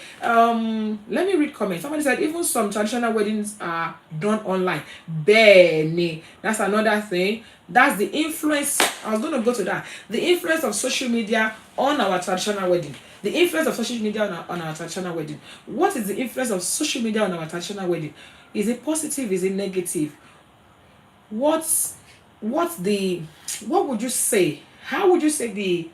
Let me read comments. Somebody said even some traditional weddings are done online. Bẹ́ẹ̀ni, that's another thing. That's the influence. I was going to go to that. The influence of social media on our traditional wedding. The influence of social media on our traditional wedding. What is the influence of social media on our traditional wedding? Is it positive? Is it negative? What would you say? How would you say the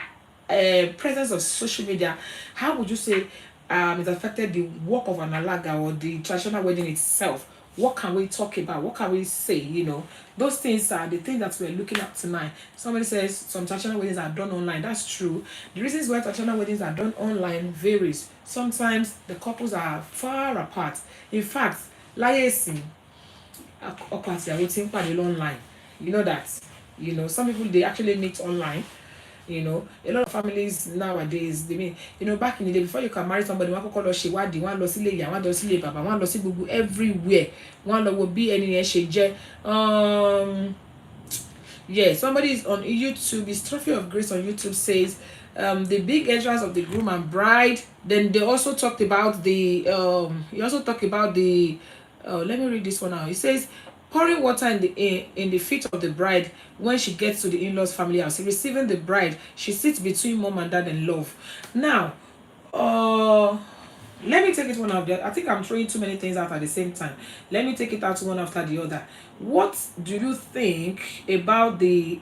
presence of social media? How would you say it affected the work of an alaga or the traditional wedding itself? What can we talk about? What can we say? You know, those things are the things that we're looking at tonight. Somebody says some traditional weddings are done online. That's true. The reasons why traditional weddings are done online varies. Sometimes the couples are far apart. In fact, láyé ìsìn, ọkọ àti ìyàwó tí ń pàdé online. You know that. You know, some people, they actually meet online. You know, a lot of families nowadays, they mean, you know, back in the day, before you can marry somebody, one call ṣèwádìí, one lọ sílé ìyá, one lọ sílé bàbá, one lọ sí gbogbo everywhere, one lọ wo bí ẹni yẹn ṣe jẹ́. Yeah, somebody is on YouTube, his Trophy of Grace on YouTube says the big entrance of the groom and bride. Then they also talked about the let me read this one out. It says pouring water in the feet of the bride when she gets to the in-laws family house. Receiving the bride, she sits between mom and dad and love. Now, let me take it one after. I think I'm throwing too many things out at the same time. Let me take it out one after the other. What do you think about the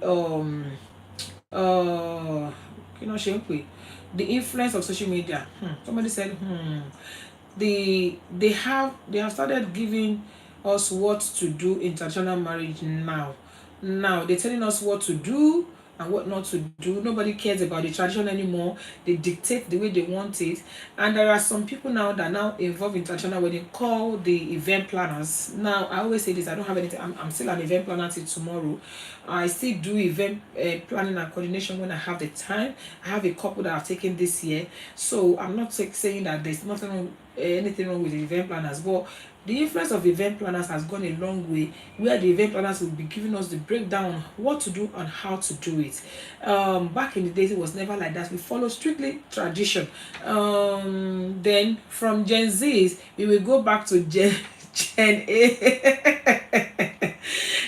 the influence of social media? Somebody said they have started giving us what to do in traditional marriage now. Now they're telling us what to do and what not to do. Nobody cares about the tradition anymore. They dictate the way they want it. And there are some people now that are now involved in traditional wedding called the event planners. Now I always say this, I don't have anything. I'm still an event planner till tomorrow. I still do event planning and coordination when I have the time. I have a couple that I've taken this year, so I'm not saying that there's anything wrong with the event planners, but the influence of event planners has gone a long way, where the event planners will be giving us the breakdown on what to do and how to do it. Back in the days, it was never like that. We follow strictly tradition. Then from Gen Zs, we will go back to Gen A.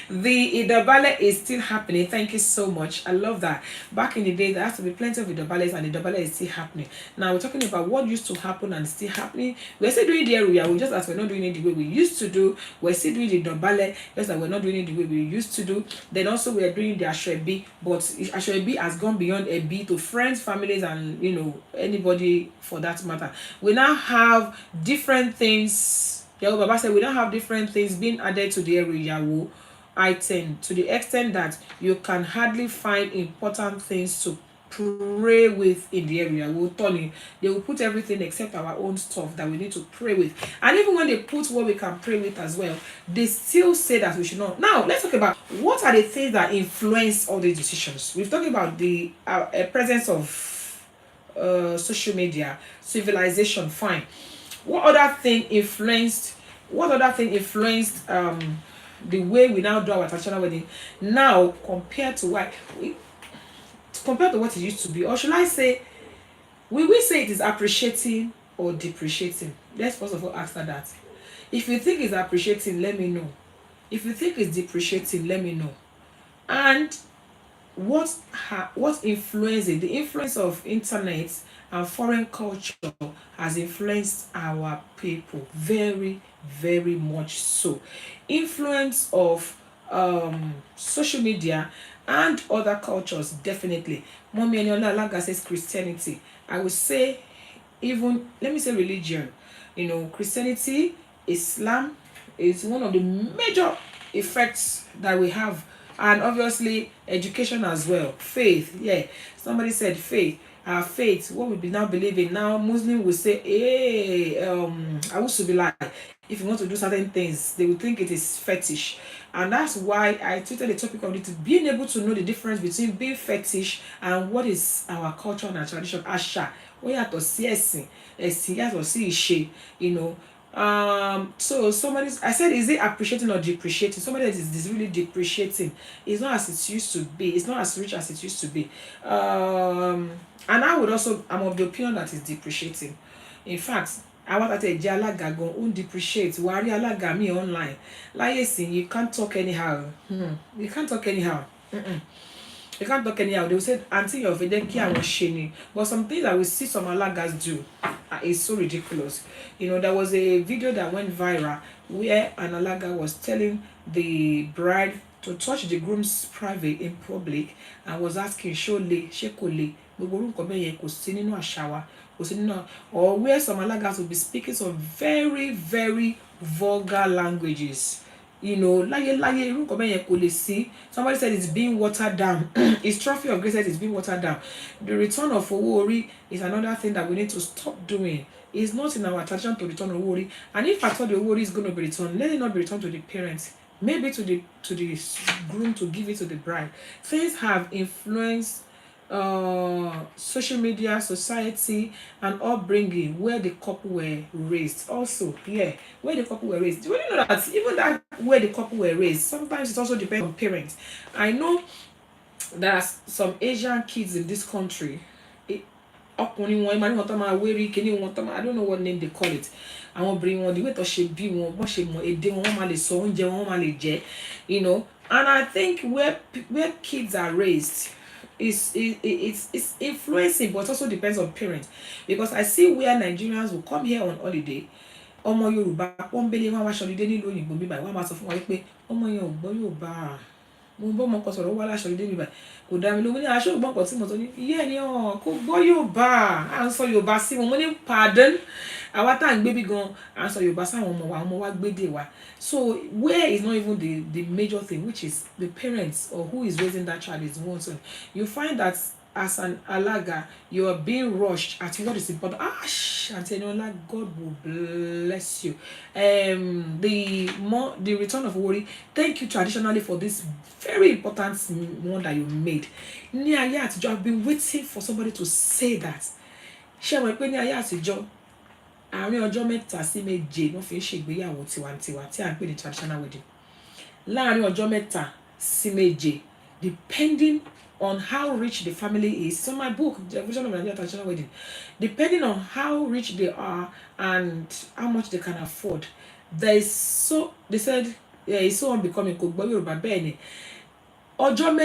The idobale is still happening. Thank you so much. I love that. Back in the day, there has to be plenty of idobales, and idobale is still happening. Now we're talking about what used to happen and still happening. We're still doing the area. We just as we're not doing it the way we used to do. We're still doing the idobale, just that we're not doing it the way we used to do. Then also we're doing the Asoebi, but Asoebi has gone beyond Ebi to friends, families, and anybody for that matter. We now have different things. Baba said we now have different things being added to the area item, to the extent that you can hardly find important things to pray with in the area. They will put everything except our own stuff that we need to pray with. And even when they put what we can pray with as well, they still say that we should not. Now, let's talk about what are the things that influence all these decisions. We've talked about the presence of social media, civilization, fine. What other thing influenced the way we now do our traditional wedding now compared to what it used to be? Or should I say, we will say it is appreciating or depreciating? Let's first of all answer that. If you think it's appreciating, let me know. If you think it's depreciating, let me know. And what influence it? The influence of internet and foreign culture has influenced our people very, very much so. Influence of social media and other cultures, definitely. Mommy Eniola Alaga says Christianity. I would say, even, let me say religion. Christianity, Islam is one of the major effects that we have, and obviously education as well. Faith, yeah, somebody said faith. Our faith, what we be now believing now, Muslim will say, hey, I used to be like, if you want to do certain things, they will think it is fetish. And that's why I tweeted the topic of it, being able to know the difference between being fetish and what is our culture and our tradition. Àṣà ó yàtọ̀ sí ẹ̀sìn, ẹ̀sìn yàtọ̀ sí ìṣe, you know. So somebody, I said, is it appreciating or depreciating? Somebody that is really depreciating. It's not as it used to be. It's not as rich as it used to be. And I would also, I'm of the opinion that it's depreciating. In fact, àwọn àtàtẹ̀ jẹ́ alága gan ó ń depreciate. Wàá rí alága mi online láyé ìsìn, you can't talk anyhow. You can't talk anyhow. You can't talk anyhow. They will say, Auntie, you're very key and shiny. But some things that we see some alagas do is so ridiculous. There was a video that went viral where an alaga was telling the bride to touch the groom's private in public and was asking, Shole, Shekole, or where some alagas will be speaking some very, very vulgar languages. Láyé irú nǹkan bẹ́ẹ̀ yẹn kò lè sí. Somebody said it's being watered down. His trophy of grace is being watered down. The return of owó orí is another thing that we need to stop doing. It's not in our tradition to return owó orí. And if at all the owó orí is going to be returned, let it not be returned to the parents. Maybe to the groom to give it to the bride. Things have influenced social media, society, and upbringing where the couple were raised. Also, yeah, where the couple were raised. Do you know that even that where the couple were raised, sometimes it also depends on parents. I know there are some Asian kids in this country. Ọkùnrin wọn ìmọ̀ níwọ̀n tó máa wérí kíní wọn tó máa, I don't know what name they call it. Àwọn obìnrin wọn, the way tó ṣe bí wọn, bó ṣe mọ èdè wọn, wọ́n máa lè sọ oúnjẹ wọn, wọ́n máa lè jẹ, And I think where kids are raised, it's influencing, but also depends on parents. Because I see where Nigerians will come here on holiday. Ọmọ Yorùbá pọ́nbélé wọn wá ṣọlidé nílùú òyìnbó bíbá wọn máa sọ fún wa pé ọmọ yẹn ò gbọ́ Yorùbá. Mo bọ́ ọmọ kan sọ̀rọ̀ wá láṣọlidé bíbá kò dá mi lóhùn. Mo ní aṣọ ògbọ́n kan tí mo sọ ní iye ẹni kò gbọ́ Yorùbá. À ń sọ Yorùbá sí wọn. Mo ní pardon. Àwa tá à ń gbé bí gan à ń sọ Yorùbá sáwọn ọmọ wa gbédè wa. So where is not even the major thing, which is the parents or who is raising that child is one thing. You find that as an alaga, you are being rushed at what is important. Auntie Eniola, God will bless you. The return of worry. Thank you traditionally for this very important one that you made. Ní ayé àtijọ́, I've been waiting for somebody to say that. Ṣé mo pé ní ayé àtijọ́, àárín ọjọ́ mẹ́ta sí méje wọ́n fi ń ṣègbéyàwó tiwantiwa tí à ń pè ní traditional wedding. Láàárín ọjọ́ mẹ́ta sí méje, depending on how rich the family is. So my book, The Evolution of Nigerian Traditional Wedding, depending on how rich they are and how much they can afford, they said, yeah, it's so unbecoming. Kò gbọ́ Yorùbá bẹ́ẹ̀ ni. Ọjọ́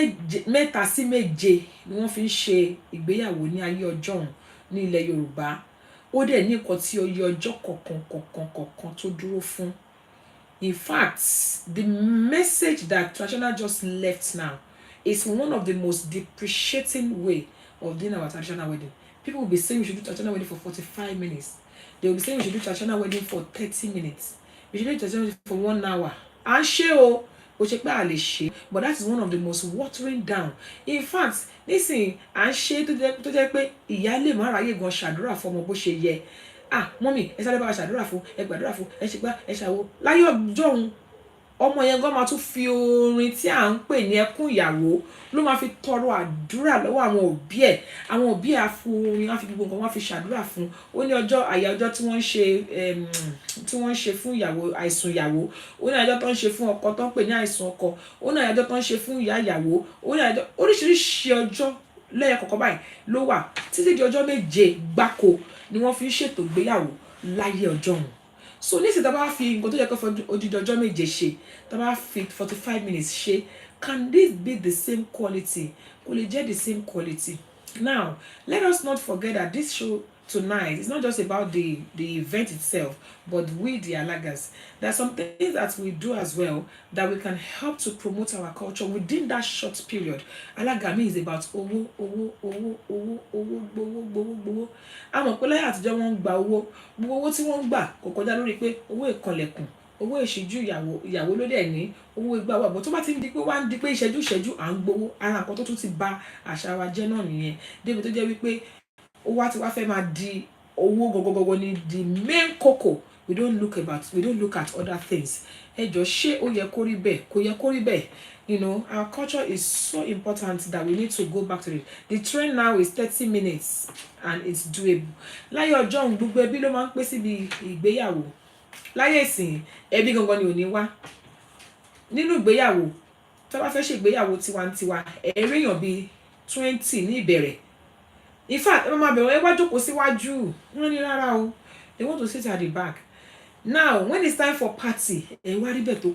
mẹ́ta sí méje ni wọ́n fi ń ṣe ìgbéyàwó ní ayé ọjọ́ ní ilẹ̀ Yorùbá. Ó dẹ̀ ní nǹkan tí oyè ọjọ́ kọ̀ọ̀kan tó dúró fún. In fact, the message that traditional just left now is one of the most depreciating way of doing our traditional wedding. People will be saying we should do traditional wedding for 45 minutes. They will be saying we should do traditional wedding for 30 minutes. We should do traditional wedding for 1 hour. And share but that is one of the most watering down. In fact, listen, and share to jẹ́ pé ìyá lè má ráyè gan ṣàdúrà fún ọmọ bó ṣe yẹ. Mọ́mì, ẹ sáré bá wa ṣàdúrà fún, ẹ gbàdúrà fún, ẹ ṣe gbá, ẹ ṣàwo. Láyé ọjọ́ òun, ọmọ yẹn gan máa tún fi orin tí à ń pè ní ẹkún ìyàwó ló máa fi tọrọ àdúrà lọ́wọ́ àwọn òbí ẹ̀. Àwọn òbí ẹ̀ á fún orin, á fi gbogbo nǹkan wọ́n fi ṣàdúrà fún. Ó ní àyà ọjọ́ tí wọ́n ń ṣe fún ìyàwó, àìsùn ìyàwó. Ó ní àyà ọjọ́ tó ń ṣe fún ọkọ tó ń pè ní àìsùn ọkọ. Ó ní àyà ọjọ́ tó ń ṣe fún ìyá ìyàwó. Ó ní àyà ọjọ́, oríṣiríṣi ọjọ́ lẹ́yọ kọ̀ọ̀kan báyìí ló wà. Títí di ọjọ́ méje gbáko ni wọ́n fi ń ṣètò ìgbéyàwó láyé ọjọ́ òun. So nísìnyí tá bá fi nǹkan tó yẹ kó fọ odidi ọjọ́ méje ṣe, tá bá fi 45 minutes ṣe, can this be the same quality kò lè jẹ́ the same quality. Now let us not forget that this show tonight is not just about the event itself, but we the Alagas. There are some things that we do as well that we can help to promote our culture within that short period. Alagami is about owó owó owó owó owó gbowó gbowó gbowó. A mọ̀ pé láyé àtijọ́ wọ́n ń gba owó, gbogbo owó tí wọ́n ń gbà kò kọjá lórí pé owó ìkànlẹ̀kùn, owó ìṣíjú ìyàwó ló dẹ̀ ní, owó ìgbà wà bọ̀ tó bá ti ń di pé wá ń di pé ìṣẹ́jú à ń gbowó, ara nǹkan tó tún ti ba àṣà wa jẹ́ náà nìyẹn. Débi tó jẹ́ wípé ó wá ti wá fẹ́ máa di owó gọgọgọgọ ni the main koko. We don't look at other things. Ẹ jọ̀ọ́ ṣé ó yẹ kó rí bẹ́ẹ̀? Kò yẹ kó rí bẹ́ẹ̀. You know, our culture is so important that we need to go back to it. The trend now is 30 minutes and it's doable. Láyé ọjọ́ gbogbo ẹbí ló máa ń pé síbi ìgbéyàwó. Láyé ìsìn ẹbí gangan ni ò ní wá. Nínú ìgbéyàwó, tó bá fẹ́ ṣe ìgbéyàwó tiwantiwa, èèyàn bí 20 ní ìbẹ̀rẹ̀. In fact, ẹ máa bẹ̀rẹ̀ ẹ wá jókòó síwájú. Wọ́n ní rárá o. They want to sit at the back. Now, when it's time for party, ẹ wá rí bẹ́ẹ̀ tó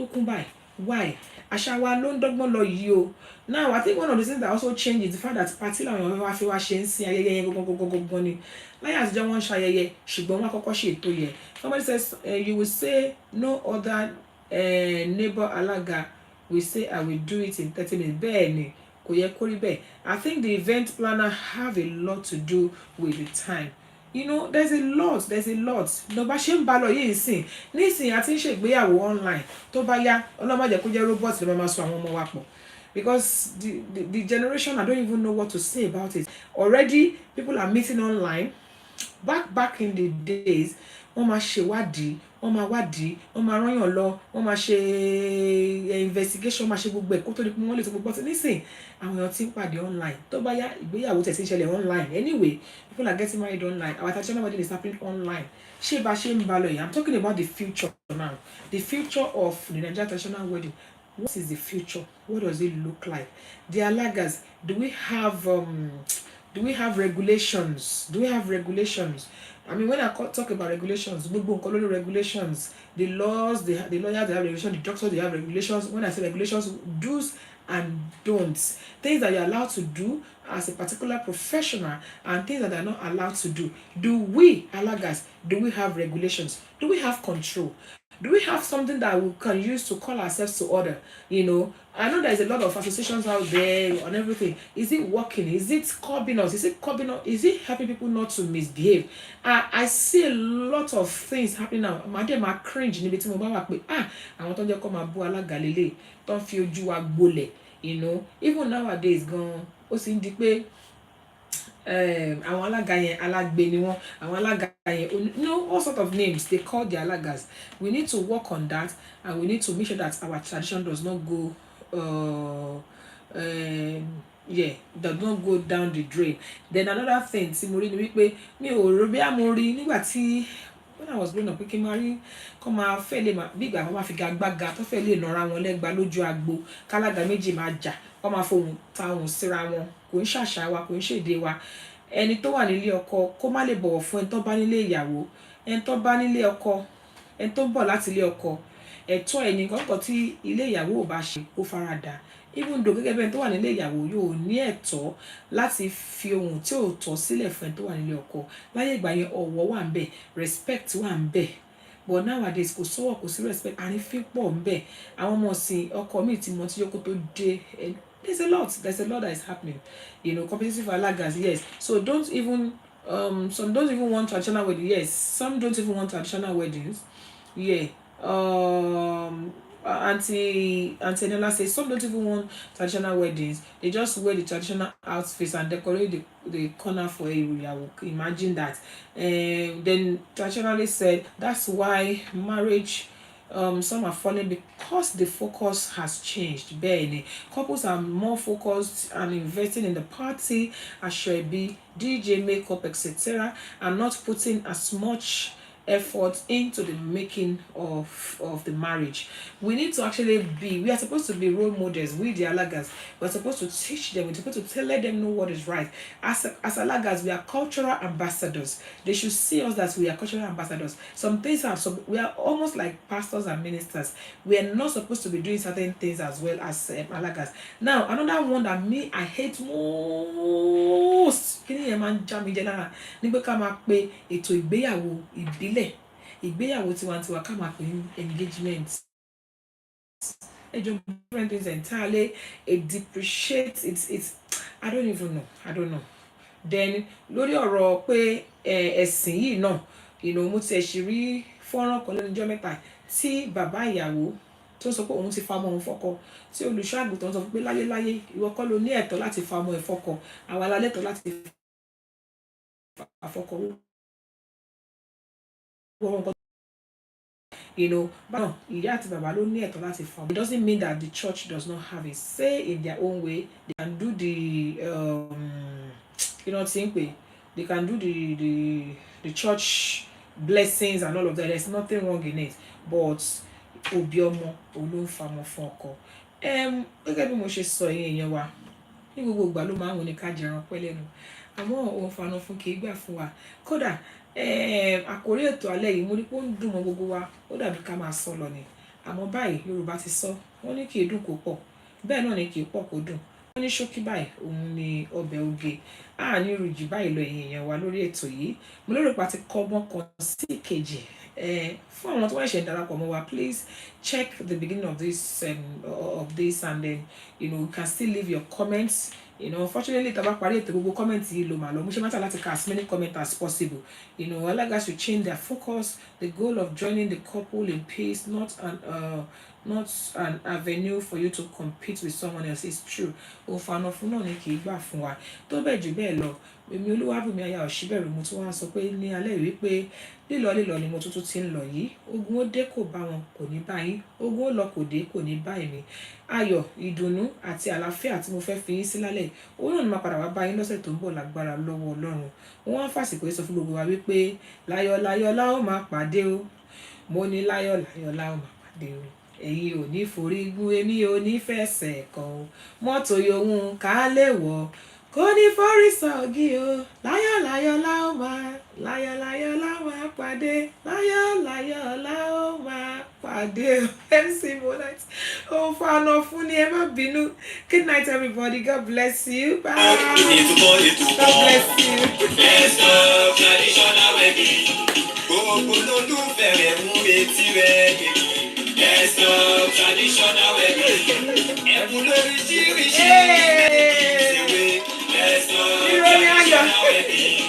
kún báyìí. Why? Àṣà wa ló ń dọ́gbọ́n lọ yìí o. Now, I think one of the things that also changed is the fact that party làwọn èèyàn wá fi wá ṣe ń sin ayẹyẹ yẹn gangan ni. Láyé àtijọ́ wọ́n ń ṣayẹyẹ, ṣùgbọ́n wọ́n á kọ́kọ́ ṣe ètò yẹn. Somebody says, you will say no other neighbor Alaga will say I will do it in 30 minutes. Bẹ́ẹ̀ ni, kò yẹ kó rí bẹ́ẹ̀. I think the event planner have a lot to do with the time. You know, there's a lot. Lọ bá ṣe ń bá lọ yìí nsìn. Nísìn àti ń ṣe ìgbéyàwó online. Tó bá yá, Ọlọ́run má jẹ́ kó jẹ́ robot ló máa sọ àwọn ọmọ wa pọ̀. Because the generation, I don't even know what to say about it. Already, people are meeting online. Back in the days, wọ́n máa ṣèwádìí, wọ́n máa rányàn lọ, wọ́n máa ṣe investigation, wọ́n máa ṣe gbogbo ẹ̀ kó tó di pé wọ́n lè tó gbogbo ọtí. Nísìn, àwọn èèyàn ti ń pàdé online. Tó bá yá, ìgbéyàwó tẹ̀sí ń ṣẹlẹ̀ online. Anyway, people are getting married online. Our traditional wedding is happening online. Ṣé bá ṣe ń bá lọ yìí? I'm talking about the future now. The future of the Nigerian traditional wedding. What is the future? What does it look like? The Alagas, do we have regulations? I mean, when I talk about regulations, regulations, the laws, the lawyers, they have regulations, the doctors, they have regulations. When I say regulations, do's and don'ts, things that you're allowed to do as a particular professional and things that are not allowed to do. Do we, Alagas, do we have regulations? Do we have control? Do we have something that we can use to call ourselves to order? You know, I know there's a lot of associations out there and everything. Is it working? Is it curbing us? Is it helping people not to misbehave? I see a lot of things happening now. Madam, I cringe níbi tí mo bá wà pé àwọn tó ń jẹ́ kó máa bú alága lélẹ̀ tó ń fi ojú wa gbolẹ̀. You know, even nowadays gan ó sì ń di pé àwọn alága yẹn alágbe ni wọ́n, àwọn alága yẹn, all sort of names they call the Alagas. We need to work on that and we need to make sure that our tradition does not go does not go down the drain. Then another thing tí mo rí ni wípé mi ò rò bí mo rí nígbà tí when I was growing up pé kí n máa rí kó máa fẹ́ lè máa bí ìgbà wọn máa fi gagbága tó fẹ́ lè nọra wọn lẹ́gba lójú agbo kálága méjì máa jà kó máa fohùn ta ohùn síra wọn. Kò ń ṣàṣà wa, kò ń ṣèdè wa. Ẹni tó wà nílé ọkọ kó má lè bọ̀wọ̀ fún ẹni tó bá nílé ìyàwó, ẹni tó bá nílé ọkọ, ẹni tó bọ̀ láti ilé ọkọ, ẹ̀tọ́ ẹni kankan tí ilé ìyàwó ò bá ṣe kó farada. Even though gẹ́gẹ́ bí ẹni tó wà nílé ìyàwó yóò ní ẹ̀tọ́ láti fi ohun tí ò tọ́ sílẹ̀ fún ẹni tó wà nílé ọkọ. Láyé ìgbà yẹn ọ̀wọ̀ wà ń bẹ̀, respect wà ń bẹ̀. But nowadays kò sọ́wọ́, kò sí respect, àrífín pọ̀ ń bẹ̀. Àwọn ọmọ ọ̀sìn ọkọ mi ti mọ tí yókù tó dé. There's a lot that is happening. You know, competitive Alagas, yes. So don't even some don't even want traditional weddings. Yes, some don't even want traditional weddings. Yeah. Auntie Nella says some don't even want traditional weddings. They just wear the traditional outfits and decorate the corner for a area. Imagine that. Then traditionally said that's why marriage some are falling because the focus has changed. Bẹ́ẹ̀ni, couples are more focused and investing in the party, aṣọ ẹbí, DJ, makeup, etc., and not putting as much effort into the making of the marriage. We need to actually we are supposed to be role models. We the Alagas, we're supposed to teach them, we're supposed to let them know what is right. As Alagas, we are cultural ambassadors. They should see us that we are cultural ambassadors. Some things are we are almost like pastors and ministers. We are not supposed to be doing certain things as well as Alagas. Now, another one that I hate most, kí ni ẹ máa ń já mi jẹ lára, ní pé ká máa pe ètò ìgbéyàwó ìbílẹ̀, ìgbéyàwó tiwantiwa ká máa pè ní engagement. Different things entirely. It depreciates. It's I don't even know. I don't know. Then lórí ọ̀rọ̀ pé ẹ̀sìn yìí náà, mo ti ṣe rí fọ́nrán kan lẹ́nu ọjọ́ mẹ́ta tí bàbá ìyàwó tó sọ pé òun ti fa ọmọ òun fọ́kọ, tí olùṣọ́ àgùntàn sọ pé láyéláyé ìwọ kọ́ ló ní ẹ̀tọ́ láti fa ọmọ ẹ̀ fọ́kọ, àwa la lẹ́tọ̀ọ́ láti fa fọ́kọ. But ìyá àti bàbá ló ní ẹ̀tọ́ láti fa. It doesn't mean that the church does not have a say in their own way. They can do the they can do the church blessings and all of that. There's nothing wrong in it. But òbí ọmọ òun ló ń fa ọmọ fún ọkọ. Gẹ́gẹ́ bí mo ṣe sọ èèyàn wa, ní gbogbo ìgbà ló máa ń wọlé ká jẹran pẹ́ lẹ́nu. Àmọ́ òun fanu fún kì í gbà fún wa. Kódà àkórí ètò alẹ́ yìí mo ní pé ó ń dùn mọ́ gbogbo wa, ó dàbí ká máa sọ lọ ni. Àmọ́ báyìí Yorùbá ti sọ, wọ́n ní kì í dùn kó pọ̀, bẹ́ẹ̀ náà ni kì í pọ̀ kó dùn. Wọ́n ní ṣókí báyìí òun ni ọbẹ̀ oge. Ní rújì báyìí lọ èèyàn wa lórí ètò yìí. Mo lérò pé a ti kọ́gbọ́n kan sí ìkejì. Fún àwọn tó wá ṣe darapọ̀ mọ́ wa, please check the beginning of this and then you can still leave your comments. Unfortunately, tá bá parí ètò gbogbo comment yìí ló máa lọ. Mo ṣe máa try láti ka as many comments as possible. Alagas should change their focus. The goal of joining the couple in peace, not an avenue for you to compete with someone else. It's true. Òfàànà fún náà ni kì í gbà fún wa. Tó bẹ́ẹ̀ jù bẹ́ẹ̀ lọ, èmi Olúwabùnmi aya Òṣìbẹ̀rù mo tún wá sọ pé ní alẹ́ yìí pé lílọ ni mo tún ti ń lọ yìí. Ogun ó dé kò bá wọn, kò ní bá yín. Ogun ó lọ kò dé, kò ní bá èmi. Ayọ̀, ìdùnnú àti àlàáfíà tí mo fẹ́ fi yín sí lálẹ́, òun náà ni máa padà wá bá yín lọ́sẹ̀ tó ń bọ̀ lágbára lọ́wọ́ Ọlọ́run. Wọ́n á fàsìkò sọ fún gbogbo wa wípé láyọ̀ la ó máa pàdé o. Mo ní láyọ̀ la ó máa pàdé o. Èyí ò ní forí gún, èmi ò ní fẹsẹ̀ kàn o. Mọ́tò yòówù ká lè wọ̀, kò ní forí sọ̀gí o. Láyọ̀ la ó máa pàdé. Láyọ̀ la ó máa pàdé o. MC Monite. Òfàànà fún ni, ẹ má bínú. Good night everybody. God bless you. Bye. God bless you. Let's go traditional wedding. Gbogbo olólùfẹ́ rẹ̀ mú etí rẹ̀ gègé. Let's go traditional wedding. Ẹ̀bùn lóríṣiríṣi. Let's go traditional wedding.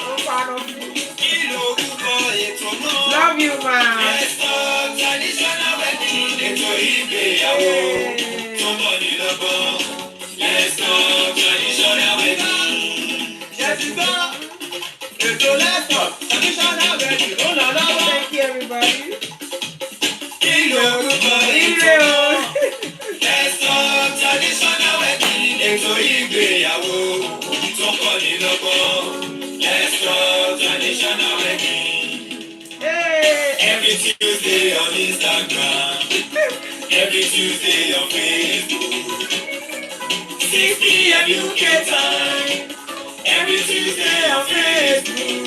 Kí lorúkọ ètò náà? Love you, ma. Let's go traditional wedding. Ètò ìgbéyàwó tó mọ̀ ní lọ́gbọ́n. Let's go traditional wedding. Let's go. Ètò let's go traditional wedding. Ó lọ lọ́wọ́. Thank you everybody. Kí lorúkọ ètò náà? Let's go traditional wedding. Ètò ìgbéyàwó tó kọ́ ní lọ́gbọ́n. Let's go traditional wedding. Every Tuesday on Instagram. Every Tuesday on Facebook. 6 p.m. UK time. Every Tuesday on Facebook.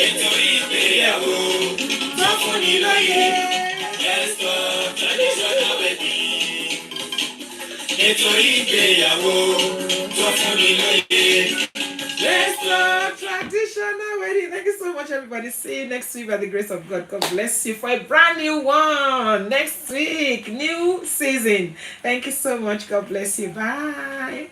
Ètò ìgbéyàwó tó fún ni lóye. Let's go traditional wedding. Ètò ìgbéyàwó tó fún ni lóye. Let's go traditional wedding. Thank you so much everybody. See you next week by the grace of God. God bless you for a brand new one. Next week, new season. Thank you so much. God bless you. Bye.